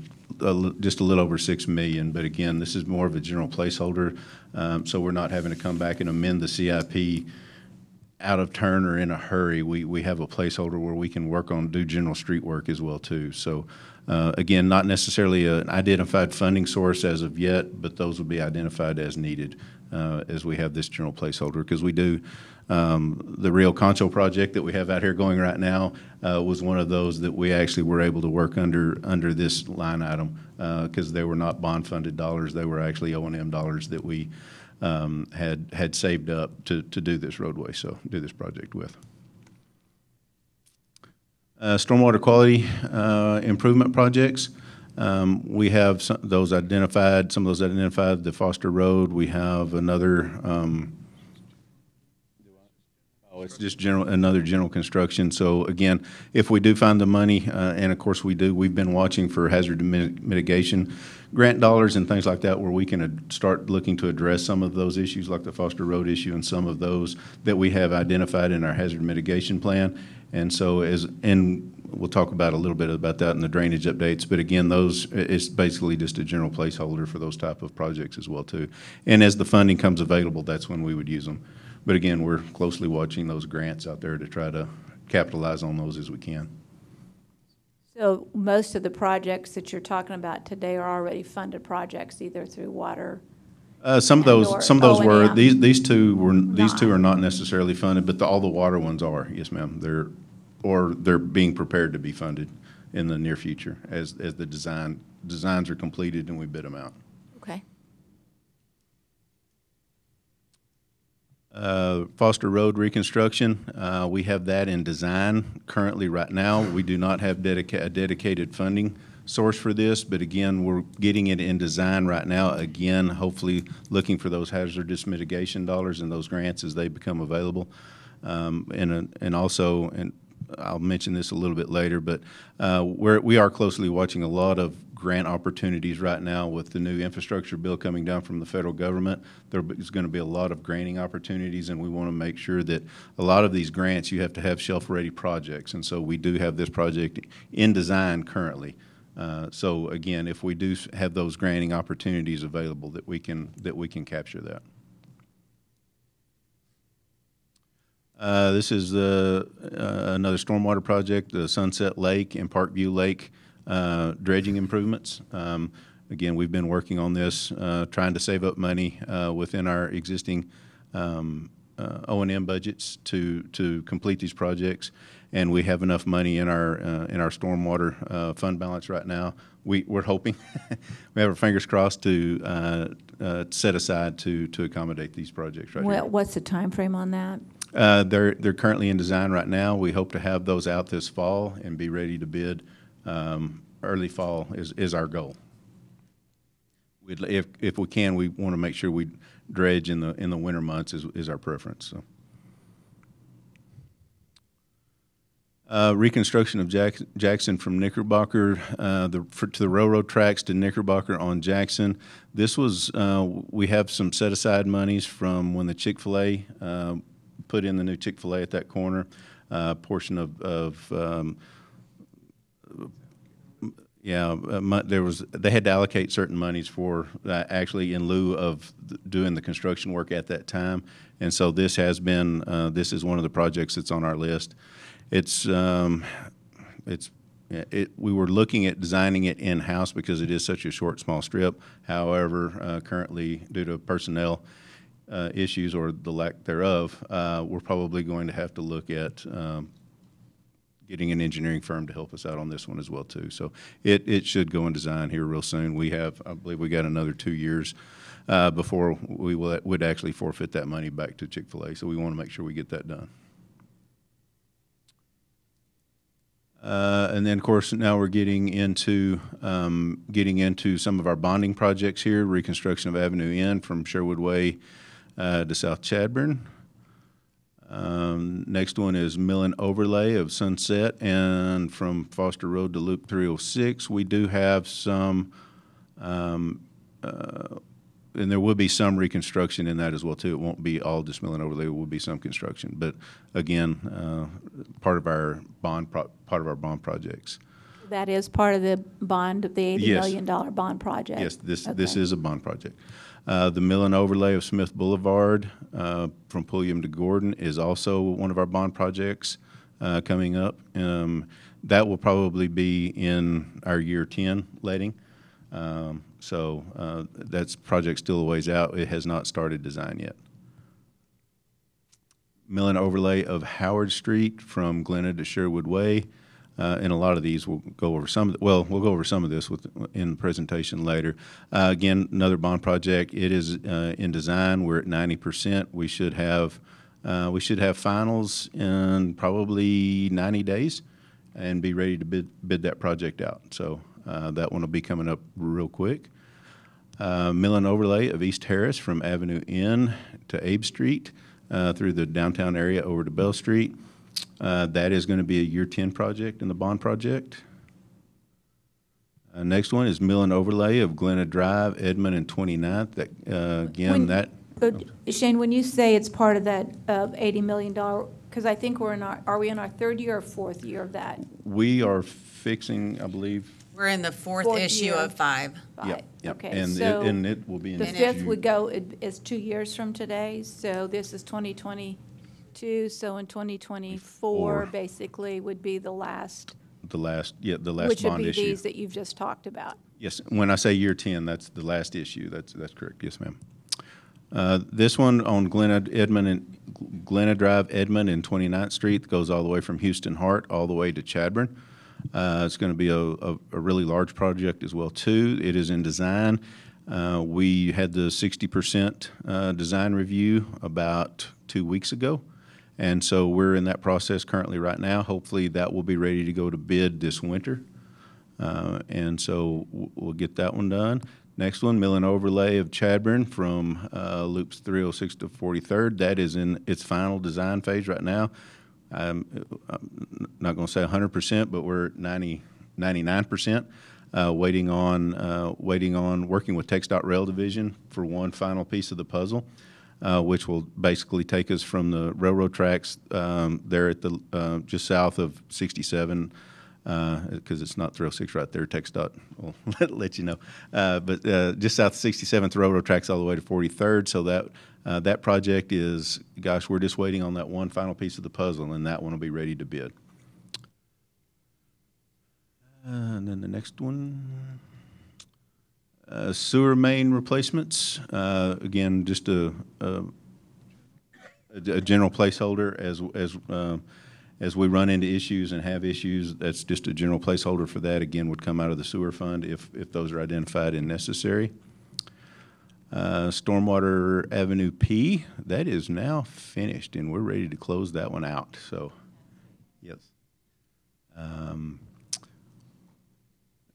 just a little over $6 million. But again, this is more of a general placeholder, so we're not having to come back and amend the CIP out of turn or in a hurry. We have a placeholder where we can do general street work as well too. So again, not necessarily an identified funding source as of yet, but those will be identified as needed as we have this general placeholder, because we do the real Concho project that we have out here going right now was one of those that we actually were able to work under this line item because they were not bond funded dollars. They were actually O&M dollars that we had saved up to do this roadway, so do this project with. Stormwater quality improvement projects. We have some of those identified, the Foster Road. We have another, it's just another general construction. So again, if we do find the money, and of course we do, we've been watching for hazard mitigation grant dollars and things like that, where we can start looking to address some of those issues, like the Foster Road issue and some of those that we have identified in our hazard mitigation plan. And so and we'll talk about a little bit about that in the drainage updates, but again, it's basically just a general placeholder for those type of projects as well too. And as the funding comes available, that's when we would use them. But again, we're closely watching those grants out there to try to capitalize on those as we can. So most of the projects that you're talking about today are already funded projects, either through water. Some of those were. O&M. These two are not necessarily funded, but all the water ones are. Yes, ma'am. They're being prepared to be funded in the near future as the designs are completed and we bid them out. Okay. Foster Road reconstruction, we have that in design currently right now. We do not have a dedicated funding source for this, but again, we're getting it in design right now. Again, hopefully looking for those hazardous mitigation dollars and those grants as they become available. And also, I'll mention this a little bit later, but we are closely watching a lot of grant opportunities right now with the new infrastructure bill coming down from the federal government. There is going to be a lot of granting opportunities, and we want to make sure that a lot of these grants, you have to have shelf-ready projects. And so we do have this project in design currently. So again, if we do have those granting opportunities available, that we can capture that. This is another stormwater project, the Sunset Lake and Parkview Lake dredging improvements. Again, we've been working on this, trying to save up money within our existing O&M budgets to complete these projects, and we have enough money in our stormwater fund balance right now. We're hoping, we have our fingers crossed to set aside to accommodate these projects right here. What's the time frame on that? They're currently in design right now. We hope to have those out this fall and be ready to bid. Early fall is our goal. If we can, we want to make sure we dredge in the winter months is our preference. So. Reconstruction of Jackson from Knickerbocker to the railroad tracks to Knickerbocker on Jackson. This was, we have some set-aside monies from when the Chick-fil-A put in the new Chick-fil-A at that corner. Portion they had to allocate certain monies for actually in lieu of doing the construction work at that time. And so this has been, this is one of the projects that's on our list. We were looking at designing it in-house because it is such a short, small strip. However, currently, due to personnel issues or the lack thereof, we're probably going to have to look at getting an engineering firm to help us out on this one as well too. So it should go in design here real soon. I believe we got another 2 years before we would actually forfeit that money back to Chick-fil-A. So we want to make sure we get that done. And then, of course, now we're getting into some of our bonding projects here. Reconstruction of Avenue N from Sherwood Way to South Chadbourne. Next one is mill and overlay of Sunset and from Foster Road to Loop 306. We do have some, and there will be some reconstruction in that as well too. It won't be all just mill and overlay. There will be some construction, but again, part of our bond projects. That is part of the bond, the $80 million bond project? Yes, this is a bond project. The mill and overlay of Smith Boulevard from Pulliam to Gordon is also one of our bond projects coming up. That will probably be in our year 10 letting. So that's project still a ways out. It has not started design yet. Mill and overlay of Howard Street from Glenna to Sherwood Way. And a lot of these we'll go over we'll go over some of this in the presentation later. Again, another bond project. It is in design. We're at 90%. We should have finals in probably 90 days and be ready to bid that project out. So that one will be coming up real quick. Mill and overlay of East Harris from Avenue N to Abe Street through the downtown area over to Bell Street. That is going to be a year 10 project in the bond project. Next one is mill and overlay of Glenna Drive, Edmond, and 29th. Shane, when you say it's part of that $80 million, because I think are we in our third year or fourth year of that? We are fixing, I believe. We're in the fourth issue year. of 5. Yep. Okay, And so it will be in the next fifth year. would go, is 2 years from today, so this is 2022, so in 2024, basically, would be the last. The last Which would bond be issue. these that you've just talked about. Yes, when I say year 10, that's the last issue. That's correct. Yes, ma'am. This one on Glenna Drive, Edmond, and 29th Street goes all the way from Houston Hart all the way to Chadbourne. It's going to be a really large project as well too. It is in design. We had the 60% design review about 2 weeks ago. And so we're in that process currently right now. Hopefully that will be ready to go to bid this winter. And so we'll get that one done. Next one, mill and overlay of Chadbourne from loops 306 to 43rd. That is in its final design phase right now. I'm not going to say 100%, but we're at 99%. Waiting on working with TxDOT Rail Division for one final piece of the puzzle, which will basically take us from the railroad tracks there at the just south of 67 because it's not 306 right there. TxDOT will let you know. But just south of 67th railroad tracks all the way to 43rd. So that project is, gosh, we're just waiting on that one final piece of the puzzle, and that one will be ready to bid. And then the next one, sewer main replacements. Again, just a general placeholder as we run into issues and have issues. That's just a general placeholder for that. Again, would come out of the sewer fund if those are identified and necessary. Stormwater Avenue P, that is now finished, and we're ready to close that one out. So, yes.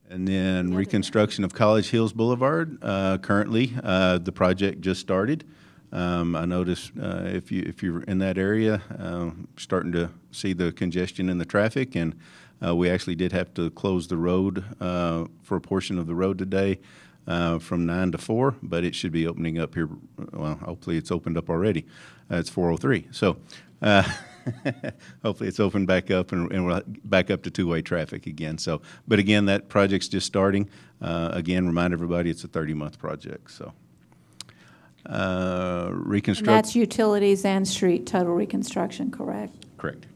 And then reconstruction of College Hills Boulevard. Currently, the project just started. I noticed if you're in that area, starting to see the congestion in the traffic, and we actually did have to close the road for a portion of the road today from 9 to 4, but it should be opening up here. Well, hopefully it's opened up already. It's 4:03, so hopefully it's opened back up and we're back up to two-way traffic again. So, but again, that project's just starting. Again, remind everybody it's a 30-month project. So. And that's utilities and street total reconstruction, correct? Correct.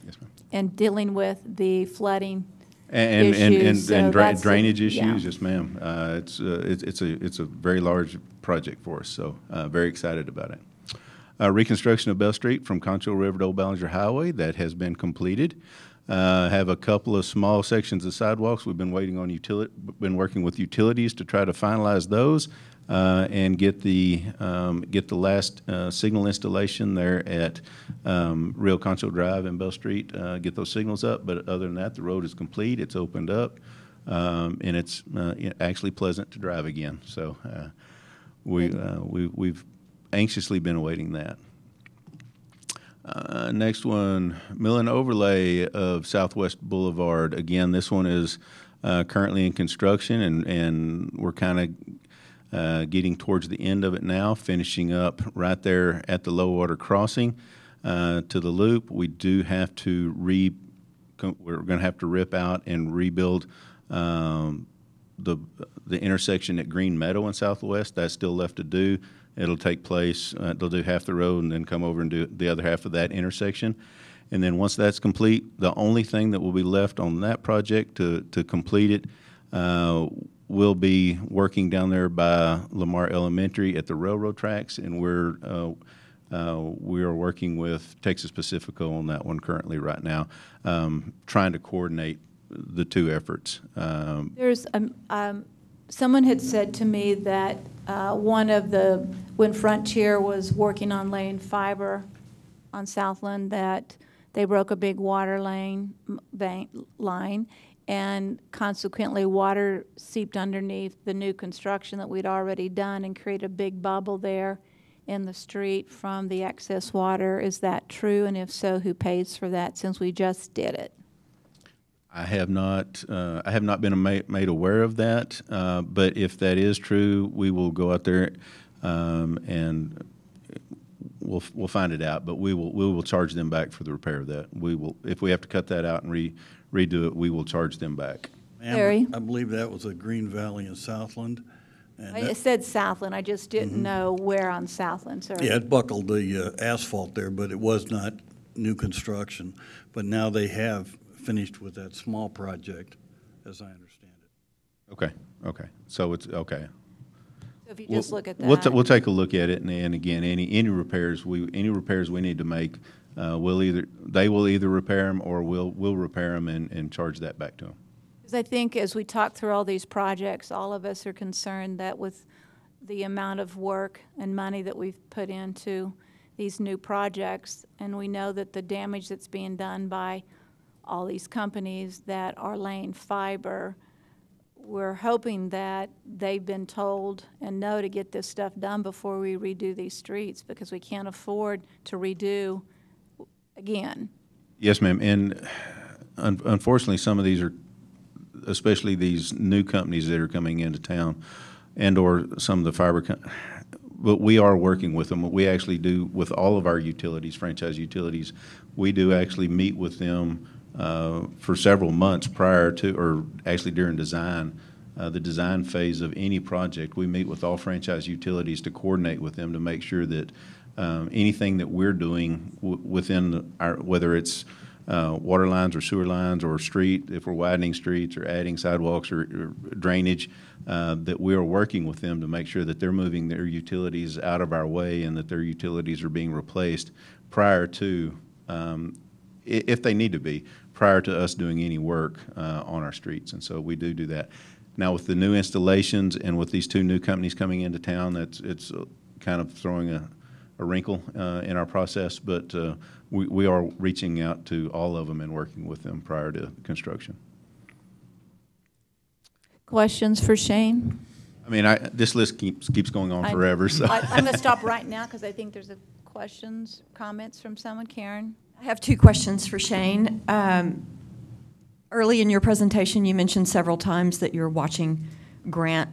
Yes, ma'am. And dealing with the flooding and issues. Drainage issues. Yes, ma'am. It's a very large project for us. So very excited about it. Reconstruction of Bell Street from Concho River to Old Ballinger Highway, that has been completed. Have a couple of small sections of sidewalks. We've been waiting on been working with utilities to try to finalize those. And get the last signal installation there at Real Concho Drive and Bell Street. Get those signals up, but other than that, the road is complete. It's opened up, and it's actually pleasant to drive again. So we've anxiously been awaiting that. Next one, mill and overlay of Southwest Boulevard. Again, this one is currently in construction, and we're kind of getting towards the end of it now, finishing up right there at the low water crossing to the loop. We do have to we're going to have to rip out and rebuild the intersection at Green Meadow in Southwest. That's still left to do. It'll take place, they'll do half the road and then come over and do the other half of that intersection. And then once that's complete, the only thing that will be left on that project to complete it we'll be working down there by Lamar Elementary at the railroad tracks, and we are working with Texas Pacifico on that one currently right now, trying to coordinate the two efforts. There's someone had said to me that when Frontier was working on laying fiber on Southland, that they broke a big water line, and consequently water seeped underneath the new construction that we'd already done and created a big bubble there in the street from the excess water. Is that true? And if so, who pays for that, since we just did it? I have not been made aware of that, but if that is true, we will go out there and we'll find it out. But we will charge them back for the repair of that. We will, if we have to cut that out and redo it, we will charge them back. Larry? I believe that was a Green Valley in Southland. And It said Southland. I just didn't know where on Southland, sir. yeah, it buckled the asphalt there, but it was not new construction. But now they have finished with that small project, as I understand it. Okay. So it's okay. So if you just look at that. We'll take a look at it, and again, any repairs we need to make, they will either repair them or we'll repair them and charge that back to them. Because I think as we talk through all these projects, all of us are concerned that with the amount of work and money that we've put into these new projects, and we know that the damage that's being done by all these companies that are laying fiber, we're hoping that they've been told and know to get this stuff done before we redo these streets, because we can't afford to redo again. Yes, ma'am. And unfortunately, some of these are, especially these new companies that are coming into town, and or some of the fiber but we are working with them. We actually do with all of our utilities, franchise utilities. We do actually meet with them for several months prior to, or actually during design, the design phase of any project. We meet with all franchise utilities to coordinate with them to make sure that anything that we're doing within our, whether it's water lines or sewer lines or street, if we're widening streets or adding sidewalks or drainage, that we are working with them to make sure that they're moving their utilities out of our way and that their utilities are being replaced prior to, if they need to be, prior to us doing any work on our streets. And so we do that. Now with the new installations and with these two new companies coming into town, it's kind of throwing a wrinkle in our process, but we are reaching out to all of them and working with them prior to construction. Questions for Shane? I mean, this list keeps going on forever. So I'm going to stop right now because I think there's questions, comments from someone. Karen? I have two questions for Shane. Early in your presentation, you mentioned several times that you're watching grant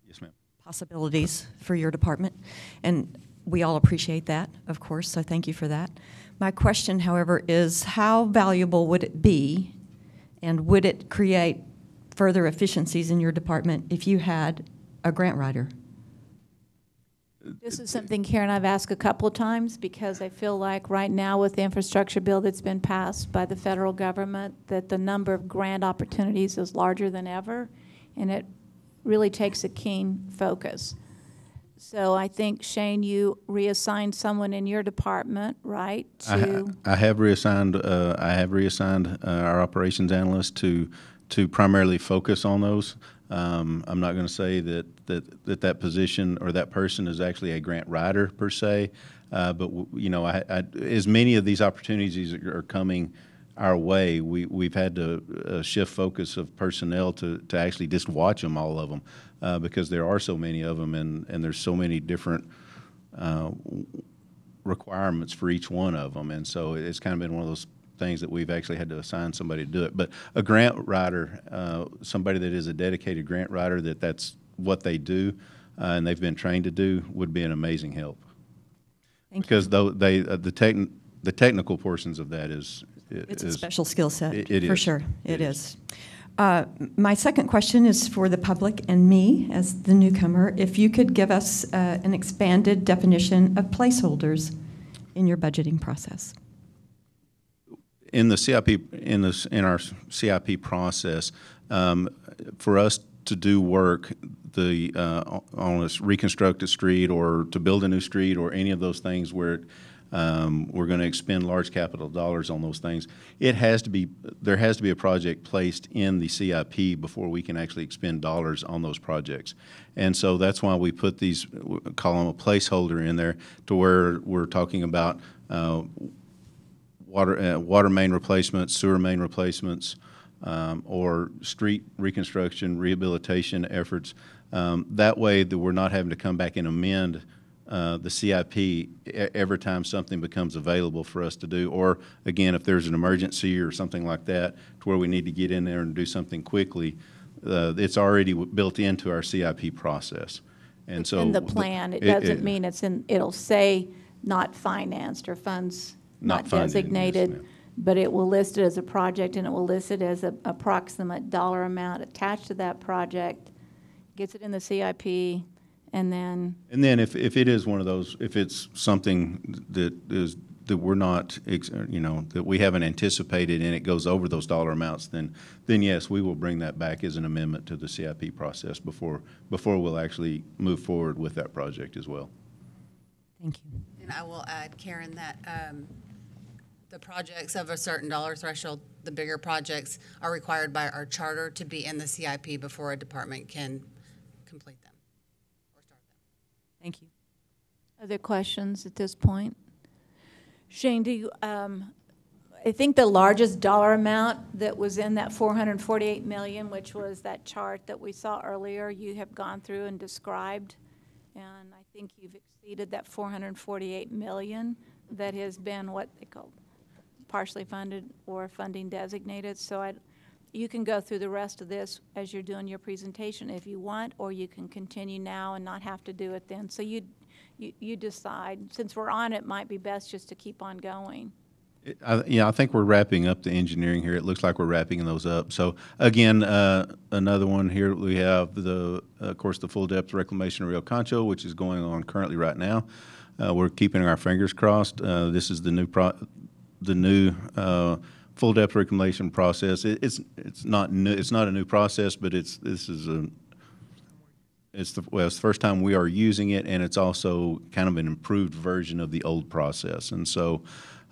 yes, ma'am. possibilities for your department, and we all appreciate that, of course, so thank you for that. My question, however, is how valuable would it be, and would it create further efficiencies in your department if you had a grant writer? This is something, Karen, I've asked a couple of times because I feel like right now with the infrastructure bill that's been passed by the federal government, that the number of grant opportunities is larger than ever, and it really takes a keen focus. So I think, Shane, you reassigned someone in your department, right? I have reassigned our operations analyst to primarily focus on those. I'm not going to say that position or that person is actually a grant writer per se, but you know, as many of these opportunities are coming our way, we've had to shift focus of personnel to actually just watch them, all of them, because there are so many of them, and there's so many different requirements for each one of them, and so it's kind of been one of those things that we've actually had to assign somebody to do it. But a grant writer, somebody that is a dedicated grant writer, that's what they do, and they've been trained to do, would be an amazing help. Thank because you. though the technical portions of that it's a special skill set, it for is. sure. It It is. My second question is for the public and me as the newcomer. If you could give us an expanded definition of placeholders in your budgeting process. In the CIP, in our CIP process, for us to do work on a reconstructed street or to build a new street or any of those things where we're going to expend large capital dollars on those things, there has to be a project placed in the CIP before we can actually expend dollars on those projects. And so that's why we put these, call them a placeholder in there, to where we're talking about water main replacements, sewer main replacements, or street reconstruction, rehabilitation efforts. That way that we're not having to come back and amend the CIP every time something becomes available for us to do. Or again, if there's an emergency or something like that to where we need to get in there and do something quickly, it's already built into our CIP process. And so in the plan, it doesn't mean it's in, it'll say not financed or funds not funded, designated, yes, ma'am. but it will list it as a project, and it will list it as an approximate dollar amount attached to that project, gets it in the CIP, and then if it is one of those, if it's something that we're not, that we haven't anticipated and it goes over those dollar amounts, then yes, we will bring that back as an amendment to the CIP process before we'll actually move forward with that project as well. Thank you. And I will add, Karen, that the projects of a certain dollar threshold, the bigger projects, are required by our charter to be in the CIP before a department can complete them or start them. Thank you. other questions at this point? Shane, do you, I think the largest dollar amount that was in that 448 million, which was that chart that we saw earlier, you have gone through and described, and I think you've exceeded that 448 million that has been what they call partially funded or funding designated. So you can go through the rest of this as you're doing your presentation if you want, or you can continue now and not have to do it then. So you decide. Since we're on it, might be best just to keep on going. Yeah, I think we're wrapping up the engineering here. It looks like we're wrapping those up. So again, another one here, we have of course, the full depth reclamation of Rio Concho, which is going on currently right now. We're keeping our fingers crossed. This is the new full depth reclamation process. It's not new. It's not a new process, but it's the first time we are using it, and it's also kind of an improved version of the old process. And so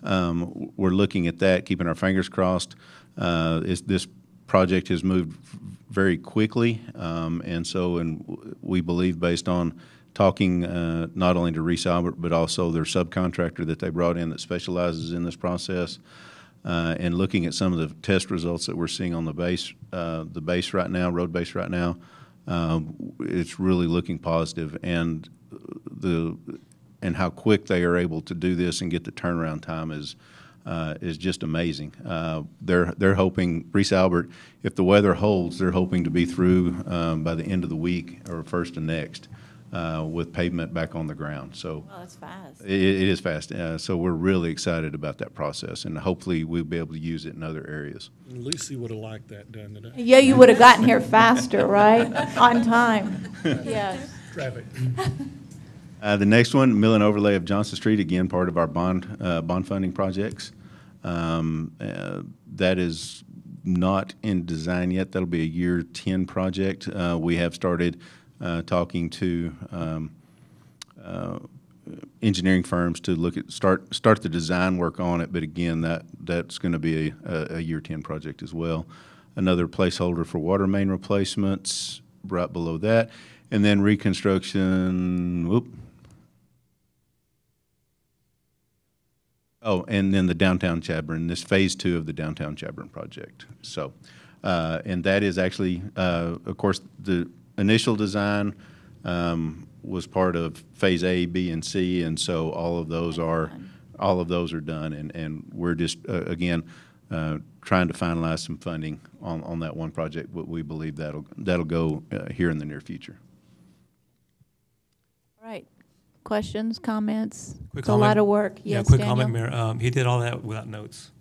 we're looking at that, keeping our fingers crossed. This project has moved very quickly, and we believe, based on talking not only to Reese Albert, but also their subcontractor that they brought in that specializes in this process, and looking at some of the test results that we're seeing on the base right now, road base right now, it's really looking positive. And how quick they are able to do this and get the turnaround time is just amazing. They're hoping, Reese Albert, if the weather holds, they're hoping to be through by the end of the week or first of next, with pavement back on the ground. So Well, that's fast. it is fast. So we're really excited about that process, and hopefully we'll be able to use it in other areas. Lucy would have liked that done today. Yeah, you would have gotten here faster, right? On time. Yes. Traffic. The next one, mill and overlay of Johnson Street, again, part of our bond funding projects. That is not in design yet. That'll be a year 10 project. We have started talking to engineering firms to start the design work on it, but again, that's going to be a year 10 project as well. Another placeholder for water main replacements right below that, and then reconstruction. Oh, and then the downtown Chadbourne, this phase 2 of the downtown Chadbourne project. So, and that is actually, of course, the initial design was part of phase A, B, and C, and so all of those are done, and we're just again trying to finalize some funding on that one project, but we believe that'll go here in the near future. All right. Questions, comments? Quick It's a lot comment. of work. Yeah, Yes, quick Daniel? comment, Mayor. He did all that without notes.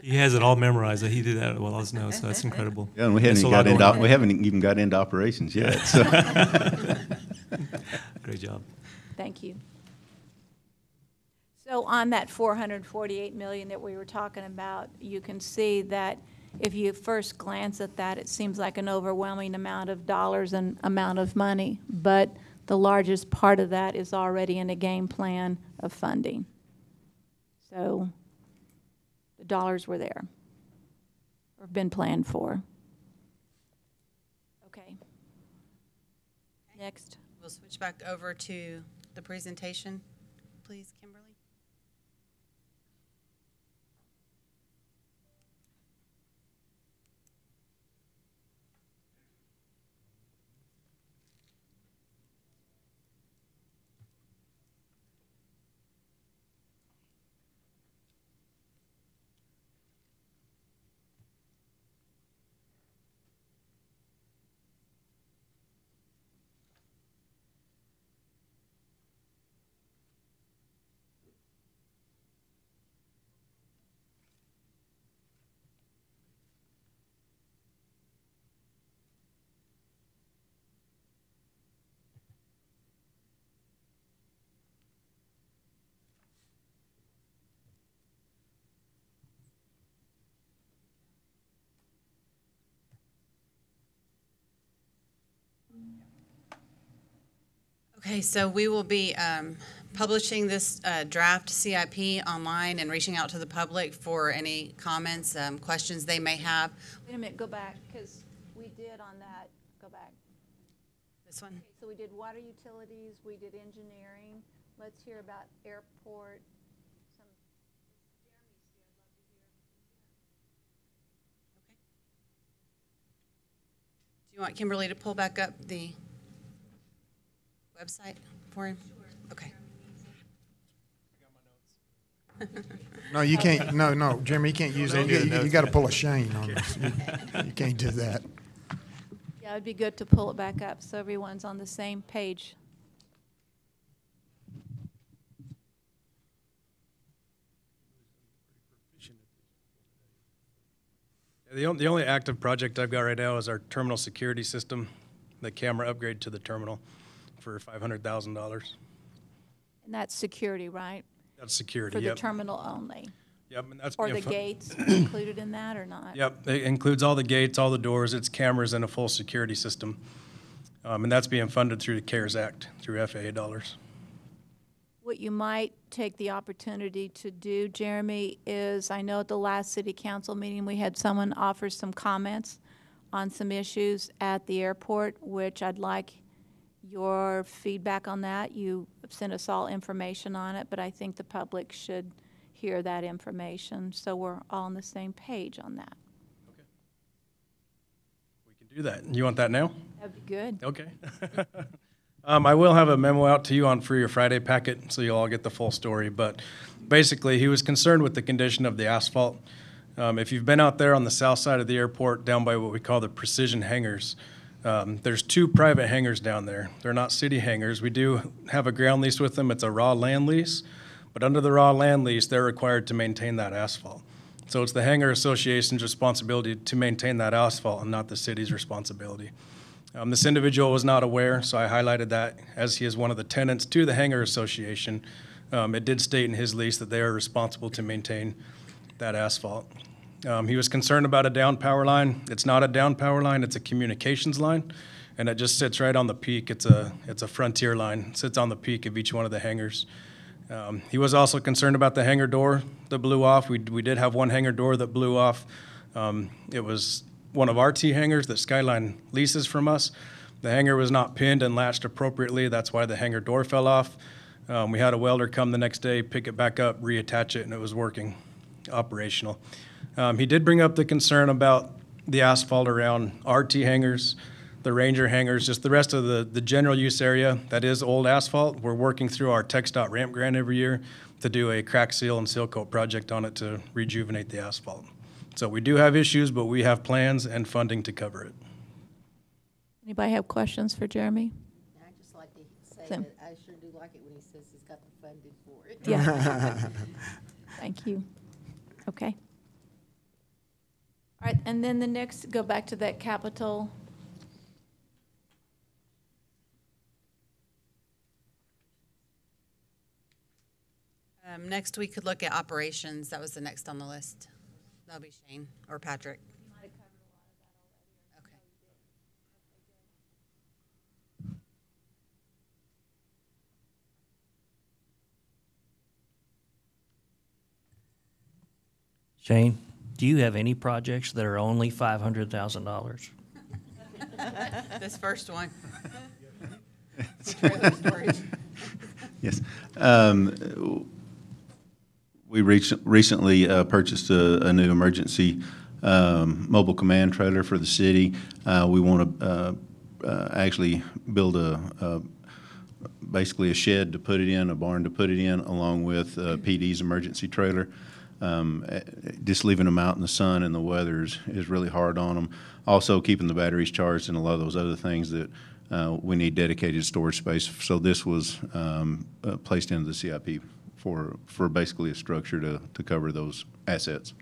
He has it all memorized. He did that without his notes, so that's incredible. Yeah, and we That's haven't even got into operations yet. So. Great job. Thank you. So on that 448 million that we were talking about, you can see that if you first glance at that, it seems like an overwhelming amount of dollars and amount of money, but the largest part of that is already in a game plan of funding. So the dollars were there, or have been planned for. Okay. Next. We'll switch back over to the presentation, please, Kimberly. Okay, so we will be publishing this draft CIP online and reaching out to the public for any comments, questions they may have. Wait a minute, go back, because we did on that, go back. This one? So we did water utilities, we did engineering. Let's hear about airport. Do you want Kimberly to pull back up the website for him? Sure. Okay. No, you can't, no, Jimmy, you can't use it. You got to pull a Shane on this. You can't do that. Yeah, it'd be good to pull it back up so everyone's on the same page. The only active project I've got right now is our terminal security system, the camera upgrade to the terminal for $500,000. And that's security, right? That's security, For the yep. terminal only? Yep, and that's Or being the fu- gates included in that or not? Yep, it includes all the gates, all the doors, it's cameras and a full security system. And that's being funded through the CARES Act, through FAA dollars. What you might take the opportunity to do, Jeremy, is I know at the last city council meeting, we had someone offer some comments on some issues at the airport, which I'd like your feedback on that. You sent us all information on it, but I think the public should hear that information, so we're all on the same page on that. Okay. We can do that. You want that now? That'd be good. Okay. I will have a memo out to you on for your Friday packet, so you'll all get the full story. But basically, he was concerned with the condition of the asphalt. If you've been out there on the south side of the airport, down by what we call the precision hangars, there's 2 private hangars down there. They're not city hangars. We do have a ground lease with them. It's a raw land lease. But under the raw land lease, they're required to maintain that asphalt. So it's the hangar association's responsibility to maintain that asphalt and not the city's responsibility. This individual was not aware, so I highlighted that as he is one of the tenants to the hangar association. It did state in his lease that they are responsible to maintain that asphalt. He was concerned about a down power line. It's not a down power line, it's a communications line, and it just sits right on the peak. It's a frontier line. It sits on the peak of each one of the hangars. He was also concerned about the hangar door that blew off. We did have one hangar door that blew off. It was one of our T hangars that Skyline leases from us. The hangar was not pinned and latched appropriately. That's why the hangar door fell off. We had a welder come the next day, pick it back up, reattach it, and it was working, operational. He did bring up the concern about the asphalt around our T hangars, the Ranger hangars, just the rest of the general use area that is old asphalt. We're working through our TxDOT ramp grant every year to do a crack seal and seal coat project on it to rejuvenate the asphalt. So we do have issues, but we have plans and funding to cover it. Anybody have questions for Jeremy? I'd just like to say Sim. that I sure do like it when he says he's got the funding for it. Yeah. Thank you. Okay. All right, and then the next, go back to that capital. Next, we could look at operations. That was the next on the list. That'll be Shane or Patrick. Okay. Shane, do you have any projects that are only $500,000? This first one. Yes. We recently purchased a new emergency mobile command trailer for the city. We want to actually build basically a shed to put it in, a barn to put it in, along with PD's emergency trailer. Just leaving them out in the sun and the weather is really hard on them. Also, keeping the batteries charged and a lot of those other things that we need dedicated storage space. So this was placed into the CIP for basically a structure to cover those assets.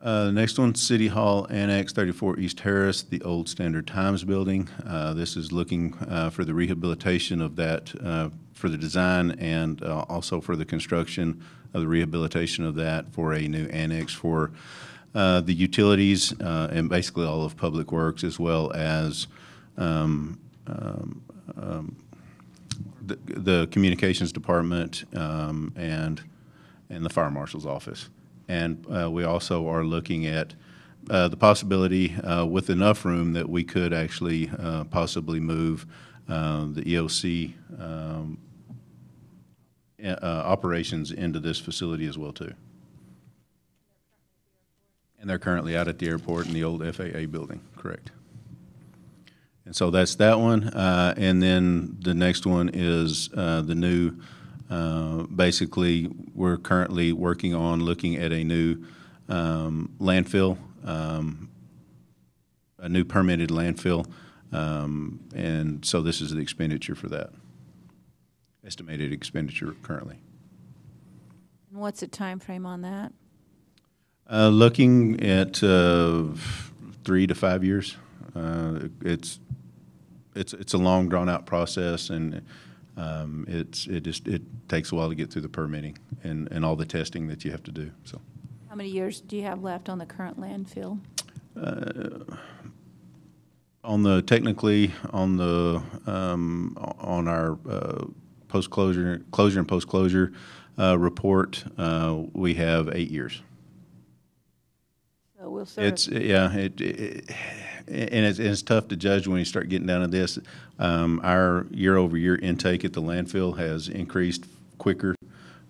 The next one, City Hall Annex 34 East Harris, the old Standard Times building. This is looking for the rehabilitation of that, for the design and also for the construction of the rehabilitation of that for a new annex for the utilities and basically all of Public Works, as well as the communications department and the fire marshal's office. And we also are looking at the possibility with enough room that we could actually possibly move the EOC operations into this facility as well too. And they're currently out at the airport in the old FAA building, correct. And so that's that one. And then the next one is the new, basically, we're currently working on looking at a new landfill, a new permitted landfill. And so this is the expenditure for that, estimated expenditure currently. And what's the time frame on that? Looking at 3 to 5 years. It's a long, drawn-out process, and it takes a while to get through the permitting and all the testing that you have to do. So, How many years do you have left on the current landfill? on our post-closure, closure and post-closure report, we have 8 years. So we'll sort of. It's tough to judge when you start getting down to this. Our year-over-year intake at the landfill has increased quicker,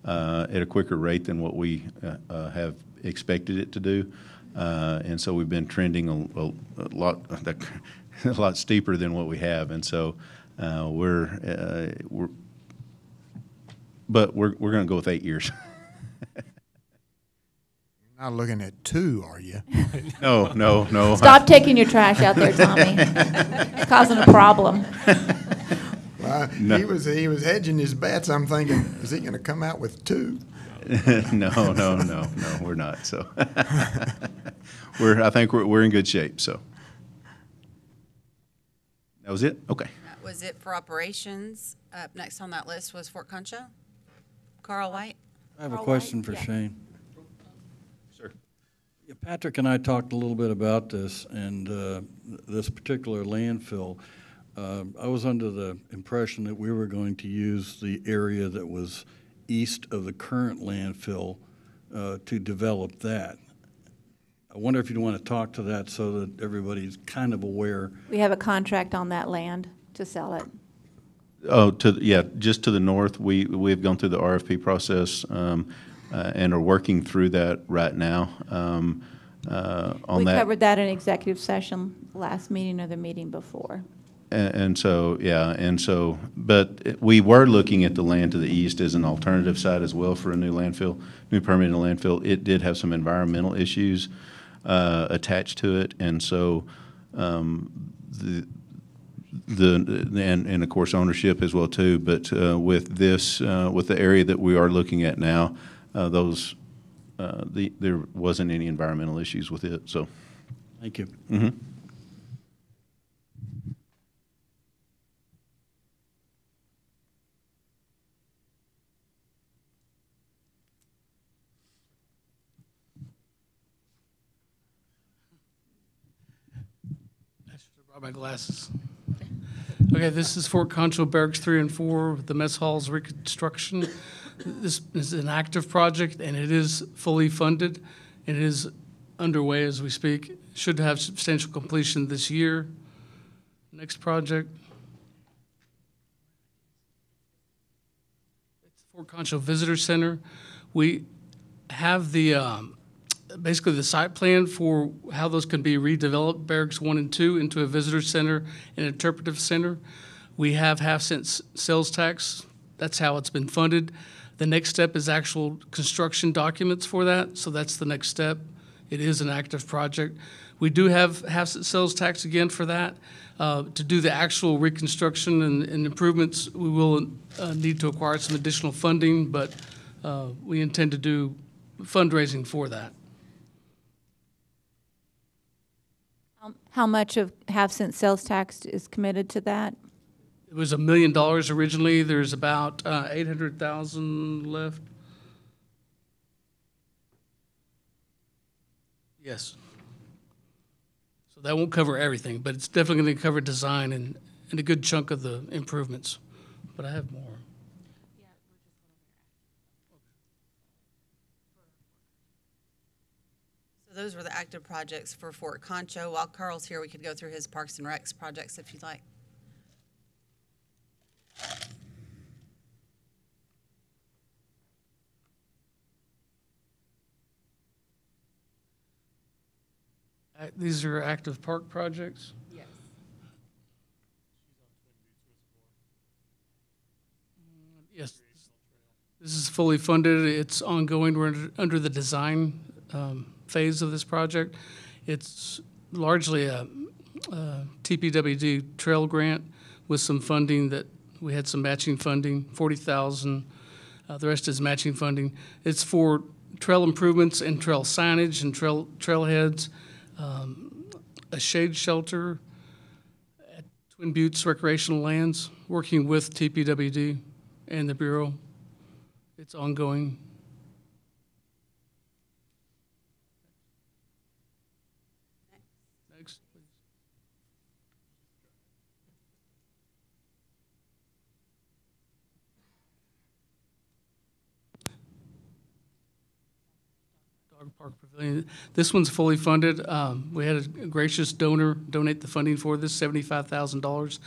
at a quicker rate than what we have expected it to do. And so we've been trending a lot steeper than what we have. And so we're going to go with 8 years. Not looking at 2, are you? No. Stop taking your trash out there, Tommy. It's causing a problem. Well, No. he was hedging his bets. I'm thinking, is he going to come out with 2? No, we're not. So I think we're in good shape. So that was it. Okay. That was it for operations. Up next on that list was Fort Concho. Carl White. I have a Carl question White? for Yeah. Shane. Sure. Yeah, Patrick and I talked a little bit about this, and this particular landfill. I was under the impression that we were going to use the area that was east of the current landfill to develop that. I wonder if you'd want to talk to that so that everybody's kind of aware. We have a contract on that land to sell it. Oh, just to the north. We've gone through the RFP process and are working through that right now. We covered that in executive session last meeting or the meeting before. But we were looking at the land to the east as an alternative site as well for a new permanent landfill. It did have some environmental issues attached to it, and so and of course ownership as well too. But with the area that we are looking at now, there wasn't any environmental issues with it. So, Thank you. Mm-hmm. My glasses. Okay, this is Fort Concho Barracks 3 and 4, the mess halls reconstruction. This is an active project, and it is fully funded. It is underway as we speak. Should have substantial completion this year. Next project. It's Fort Concho Visitor Center. We have basically the site plan for how those can be redeveloped, Barracks 1 and 2, into a visitor center and interpretive center. We have half-cent sales tax. That's how it's been funded. The next step is actual construction documents for that, so that's the next step. It is an active project. We do have half-cent sales tax again for that. To do the actual reconstruction and improvements, we will need to acquire some additional funding, but we intend to do fundraising for that. How much of half-cent sales tax is committed to that? It was $1 million originally. There's about 800,000 left. Yes. So that won't cover everything, but it's definitely going to cover design and a good chunk of the improvements. But I have more. Those were the active projects for Fort Concho. While Carl's here, we could go through his Parks and Recs projects if you'd like. These are active park projects? Yes. Yes. This is fully funded. It's ongoing. We're under the design phase of this project. It's largely a TPWD trail grant with some funding that we had some matching funding, $40,000. The rest is matching funding. It's for trail improvements and trail signage and trailheads, a shade shelter at Twin Buttes Recreational Lands, working with TPWD and the Bureau. It's ongoing. Next, please. Dog Park Pavilion. This one's fully funded. We had a gracious donor donate the funding for this, $75,000.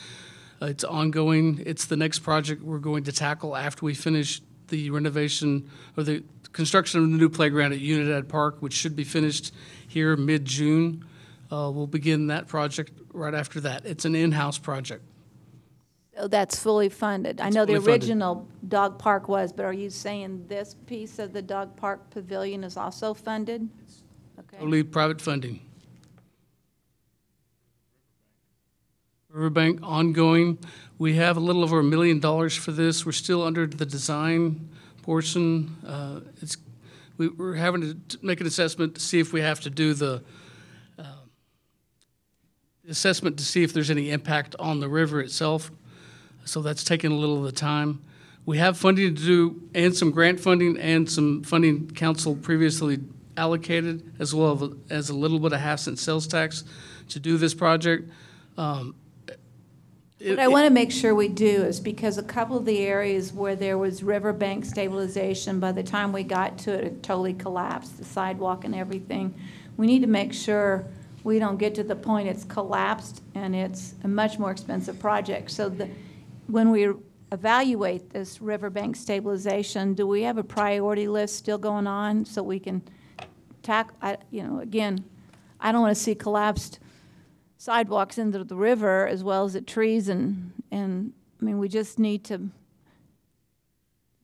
It's ongoing. It's the next project we're going to tackle after we finish the renovation or the construction of the new playground at Unidad Park, which should be finished here mid-June. We'll begin that project right after that. It's an in-house project. So that's fully funded. I know the original dog park was, but are you saying this piece of the dog park pavilion is also funded? Okay. Totally private funding. Riverbank ongoing. We have a little over $1 million for this. We're still under the design portion. We're having to make an assessment to see if we have to do the assessment to see if there's any impact on the river itself. So that's taken a little of the time. We have funding to do, and some grant funding and some funding council previously allocated, as well as a little bit of half-cent sales tax to do this project. What I want to make sure we do is because a couple of the areas where there was riverbank stabilization, by the time we got to it, it totally collapsed, the sidewalk and everything. We need to make sure we don't get to the point it's collapsed and it's a much more expensive project. So when we evaluate this riverbank stabilization, do we have a priority list still going on so we can again, I don't want to see collapsed sidewalks into the river as well as the trees and I mean, we just need to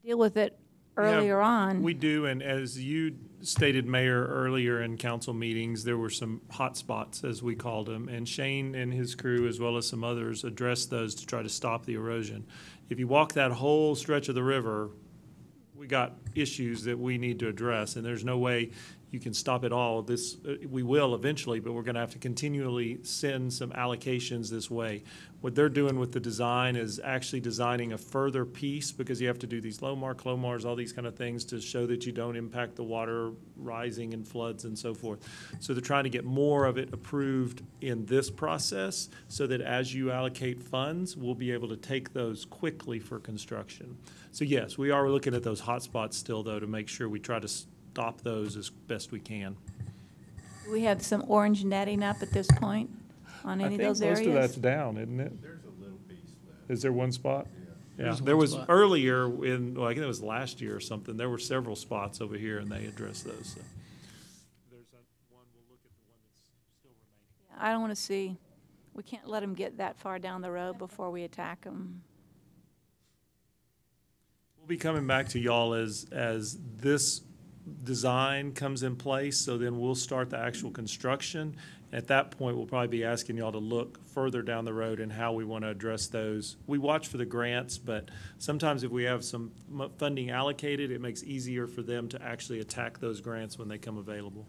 deal with it earlier on. We do, and as you stated, Mayor, earlier in council meetings, there were some hot spots, as we called them, and Shane and his crew, as well as some others, addressed those to try to stop the erosion. If you walk that whole stretch of the river, we got issues that we need to address, and there's no way you can stop it all. This we will eventually, but we're going to have to continually send some allocations this way. What they're doing with the design is actually designing a further piece, because you have to do these low mars, all these kind of things to show that you don't impact the water rising and floods and so forth. So they're trying to get more of it approved in this process so that as you allocate funds, we'll be able to take those quickly for construction. So yes, we are looking at those hot spots still, though, to make sure we try to stop those as best we can. Do we have some orange netting up at this point on any of those areas? I think most of that's down, isn't it? There's a little piece left. Is there one spot? Yeah. There's There one was spot. earlier in, well, I think it was last year or something, there were several spots over here and they addressed those. So. There's one, we'll look at the one that's still remaining. I don't want to see, we can't let them get that far down the road before we attack them. We'll be coming back to y'all as this design comes in place, so then we'll start the actual construction. At that point, we'll probably be asking y'all to look further down the road and how we want to address those. We watch for the grants, but sometimes if we have some funding allocated, it makes easier for them to actually attack those grants when they come available.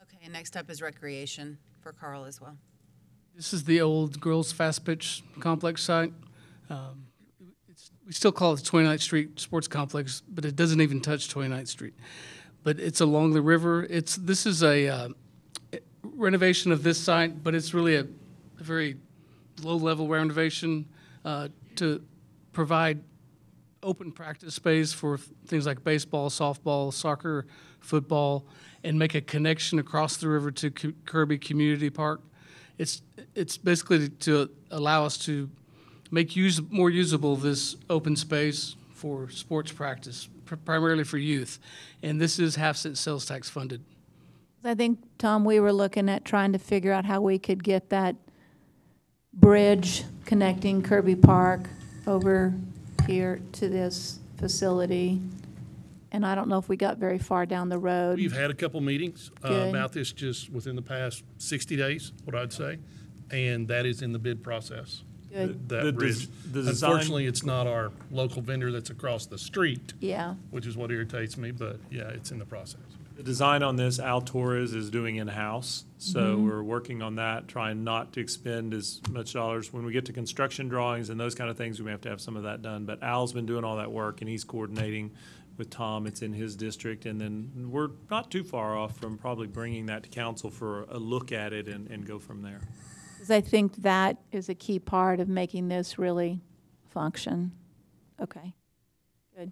Okay, and next up is recreation for Carl as well. This is the old girls' fast pitch complex site. We still call it the 29th Street Sports Complex, but it doesn't even touch 29th Street. But it's along the river. This is a renovation of this site, but it's really a very low-level renovation to provide open practice space for things like baseball, softball, soccer, football, and make a connection across the river to Kirby Community Park. It's basically to allow us to make more usable this open space for sports practice, primarily for youth. And this is half-cent sales tax funded. I think, Tom, we were looking at trying to figure out how we could get that bridge connecting Kirby Park over here to this facility. And I don't know if we got very far down the road. We've had a couple meetings Good. about this just within the past 60 days, what I'd say, and that is in the bid process. Good. that The bridge. the design- Unfortunately, it's not our local vendor that's across the street, Yeah. which is what irritates me, but yeah, it's in the process. The design on this, Al Torres is doing in-house, so we're working on that, trying not to expend as much dollars. When we get to construction drawings and those kind of things, we may have to have some of that done, but Al's been doing all that work, and he's coordinating with Tom. It's in his district, and then we're not too far off from probably bringing that to council for a look at it and go from there. Because I think that is a key part of making this really function. Okay, good.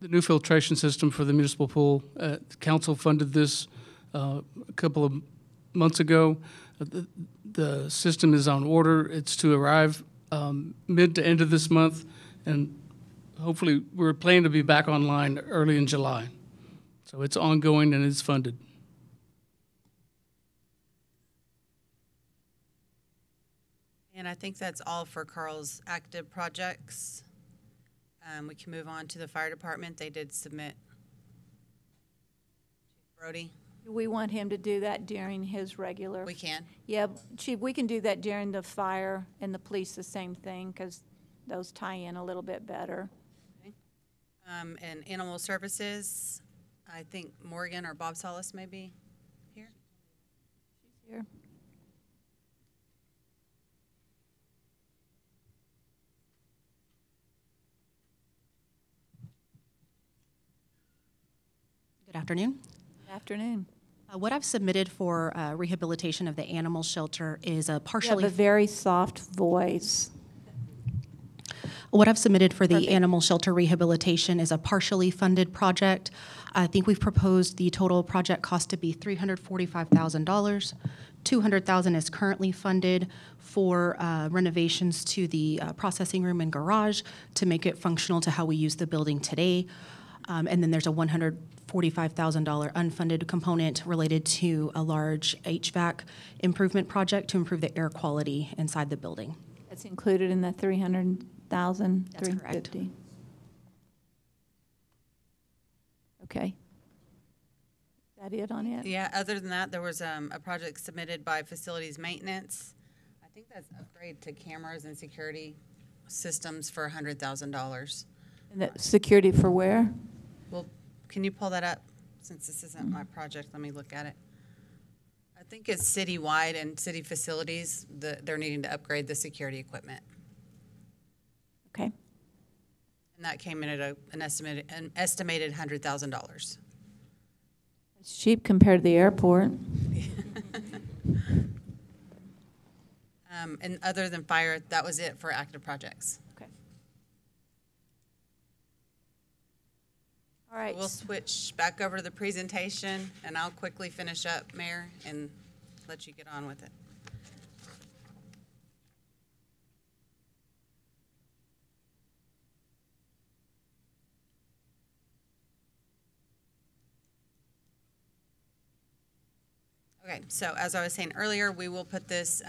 The new filtration system for the municipal pool, council funded this a couple of months ago. The system is on order. It's to arrive mid to end of this month, and hopefully we're planning to be back online early in July. So it's ongoing and it's funded. And I think that's all for Carl's active projects. We can move on to the fire department. They did submit. Brody, Do we want him to do that during his regular? we can. Yeah, Chief, we can do that during the fire and the police, the same thing, because those tie in a little bit better. And animal services, I think Morgan or Bob Solis may be here. Here. Good afternoon. Good afternoon. What I've submitted for rehabilitation of the animal shelter is a You have partially. a very soft voice. What I've submitted for the Perfect. animal shelter rehabilitation is a partially funded project. I think we've proposed the total project cost to be $345,000. $200,000 is currently funded for renovations to the processing room and garage to make it functional to how we use the building today. And then there's a $145,000 unfunded component related to a large HVAC improvement project to improve the air quality inside the building. That's included in the 300,000, That's correct. 350. Okay. Is that it on it? Yeah, other than that, there was a project submitted by Facilities Maintenance. I think that's upgrade to cameras and security systems for $100,000. And that security for where? Well, can you pull that up? Since this isn't my project, let me look at it. I think it's citywide and city facilities, they're needing to upgrade the security equipment. Okay. And that came in at an estimated $100,000. It's cheap compared to the airport. And other than fire, that was it for active projects. Okay. All right. We'll switch back over to the presentation, and I'll quickly finish up, Mayor, and let you get on with it. Okay, so as I was saying earlier, we will put this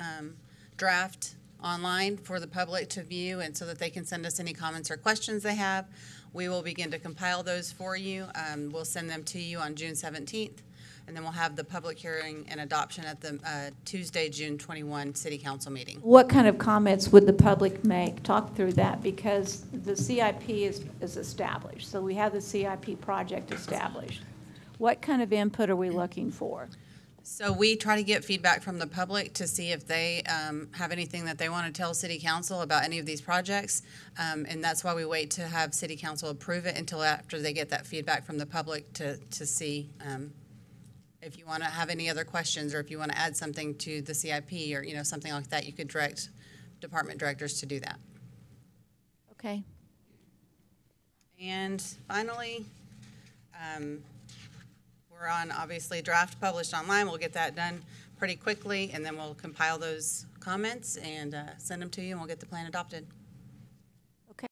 draft online for the public to view and so that they can send us any comments or questions they have. We will begin to compile those for you. We'll send them to you on June 17th, and then we'll have the public hearing and adoption at the Tuesday, June 21 City Council meeting. What kind of comments would the public make? Talk through that, because the CIP is established. So we have the CIP project established. What kind of input are we looking for? So we try to get feedback from the public to see if they have anything that they want to tell City Council about any of these projects. And that's why we wait to have City Council approve it until after they get that feedback from the public to see if you want to have any other questions or if you want to add something to the CIP or, you know, something like that. You could direct department directors to do that. Okay. And finally, we're on, obviously, draft published online. We'll get that done pretty quickly, and then we'll compile those comments and send them to you, and we'll get the plan adopted.